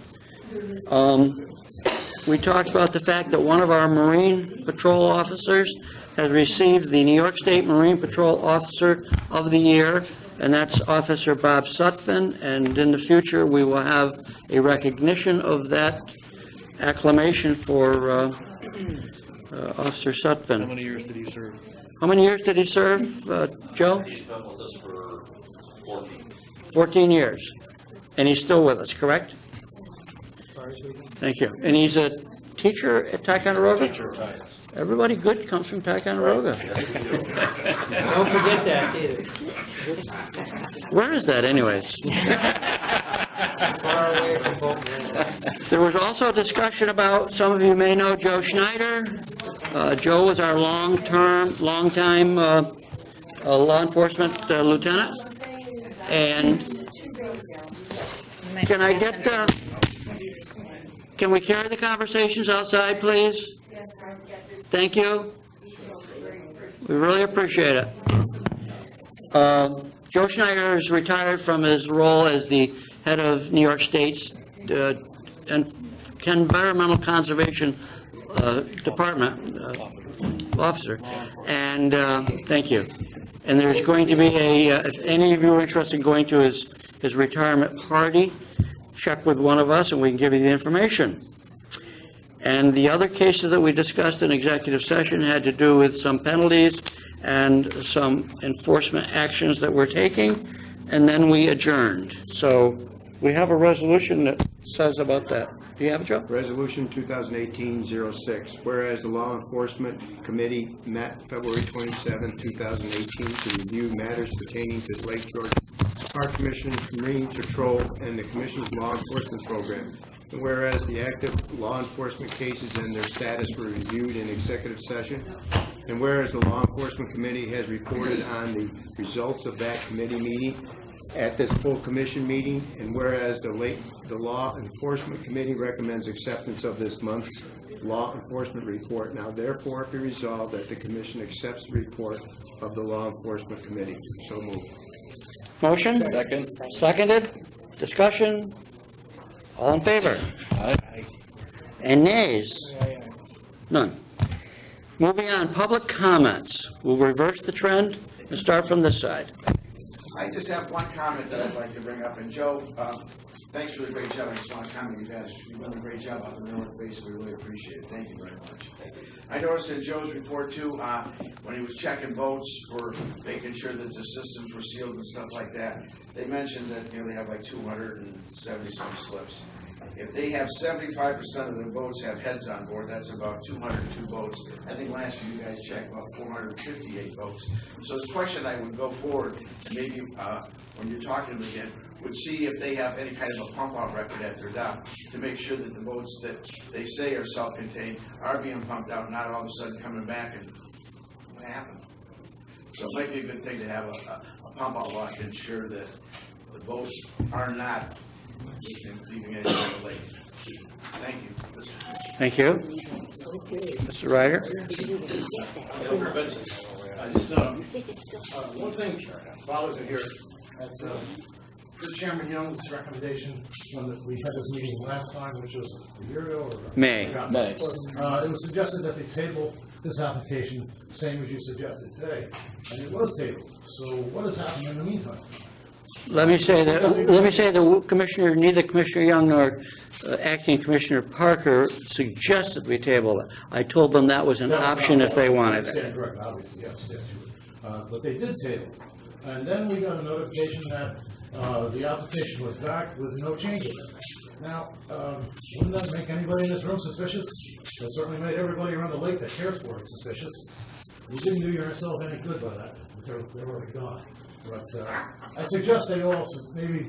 We talked about the fact that one of our Marine Patrol officers has received the New York State Marine Patrol Officer of the Year, and that's Officer Bob Sutphin, and in the future we will have a recognition of that acclamation for Officer Sutphin. How many years did he serve? How many years did he serve, Joe? He's been with us for 14. 14 years. And he's still with us, correct? Thank you. And he's a teacher at Ticonderoga? Teacher, right. Everybody good comes from Ticonderoga. Don't forget that, either. Where is that anyways? There was also discussion about, some of you may know Joe Schneider. Joe was our longtime law enforcement lieutenant. And can I get, can we carry the conversations outside, please? Thank you. We really appreciate it. Joe Schneider is retired from his role as the head of New York State's Environmental Conservation Department officer. And thank you. And there's going to be if any of you are interested in going to his retirement party, check with one of us and we can give you the information. And the other cases that we discussed in executive session had to do with some penalties and some enforcement actions that we're taking, and then we adjourned. So we have a resolution that says about that. Do you have it, Joe? Resolution 2018-06, whereas the Law Enforcement Committee met February 27, 2018 to review matters pertaining to the Lake George Park Commission, Marine Patrol, and the Commission's law enforcement program. And whereas the active law enforcement cases and their status were reviewed in executive session, and whereas the Law Enforcement Committee has reported on the results of that committee meeting at this full commission meeting, and whereas the Law Enforcement Committee recommends acceptance of this month's law enforcement report, now therefore be resolved that the commission accepts the report of the Law Enforcement Committee. So moved. Motion? Second. Seconded? Discussion? All in favor? Aye. And nays? None. Moving on, public comments. We'll reverse the trend and start from this side. I just have one comment that I'd like to bring up, and Joe, thanks for the great job. I just want to comment, you've done a great job out in the North Base, we really appreciate it. Thank you very much. I noticed in Joe's report too, when he was checking votes for making sure that the systems were sealed and stuff like that, they mentioned that, they have like 270 some slips. If they have 75% of their votes have heads on board, that's about 202 votes. I think last year you guys checked about 458 votes. So the question I would go forward, and maybe when you're talking to them again, would see if they have any kind of a pump-out record at their dock to make sure that the votes that they say are self-contained are being pumped out, not all of a sudden coming back and what happened? So it might be a good thing to have a pump-out law to ensure that the votes are not leaving any kind of lake. Thank you. Thank you. Mr. Ryder? I just, one thing bothers me here, that's for Chairman Young's recommendation, when we had this meeting last time, which was a year ago or? May. It was suggested that they table this application, same as you suggested today, and it was tabled. So what has happened in the meantime? Let me say that Commissioner, neither Commissioner Young nor Acting Commissioner Parker suggested we table it. I told them that was an option if they wanted it. Stand correct, obviously, yes. But they did table. And then we got a notification that the application was back with no changes. Now, wouldn't that make anybody in this room suspicious? That certainly made everybody around the lake that cares for it suspicious. You didn't do yourselves any good by that. They're already gone. But I suggest they all maybe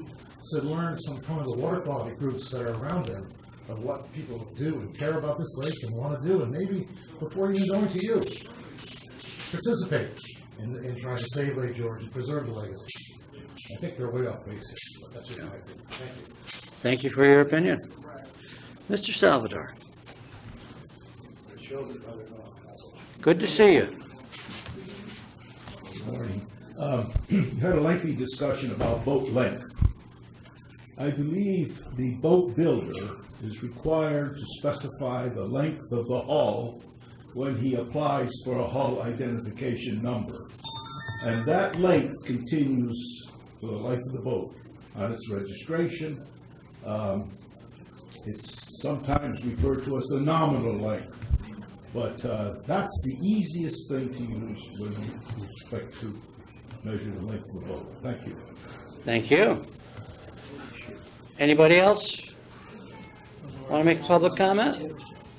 should learn from the water quality groups that are around them of what people do and care about this lake and want to do, and maybe before even going to you, participate in trying to save Lake George and preserve the legacy. I think they're way off base here, but that's just my opinion. Thank you. Thank you for your opinion. Mr. Salvador. Good to see you. Good morning. Had a lengthy discussion about boat length. I believe the boat builder is required to specify the length of the hull when he applies for a hull identification number. And that length continues for the life of the boat on its registration. It's sometimes referred to as the nominal length, but that's the easiest thing to use when you expect to measure the length of the boat. Thank you. Thank you. Anybody else want to make a public comment?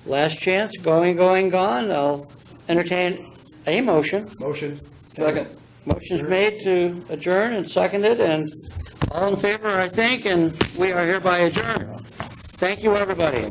Last chance, going, gone. I'll entertain a motion. Motion. Second. Motion's made to adjourn and seconded, and All in favor, I think, and we are hereby adjourned. Thank you, everybody.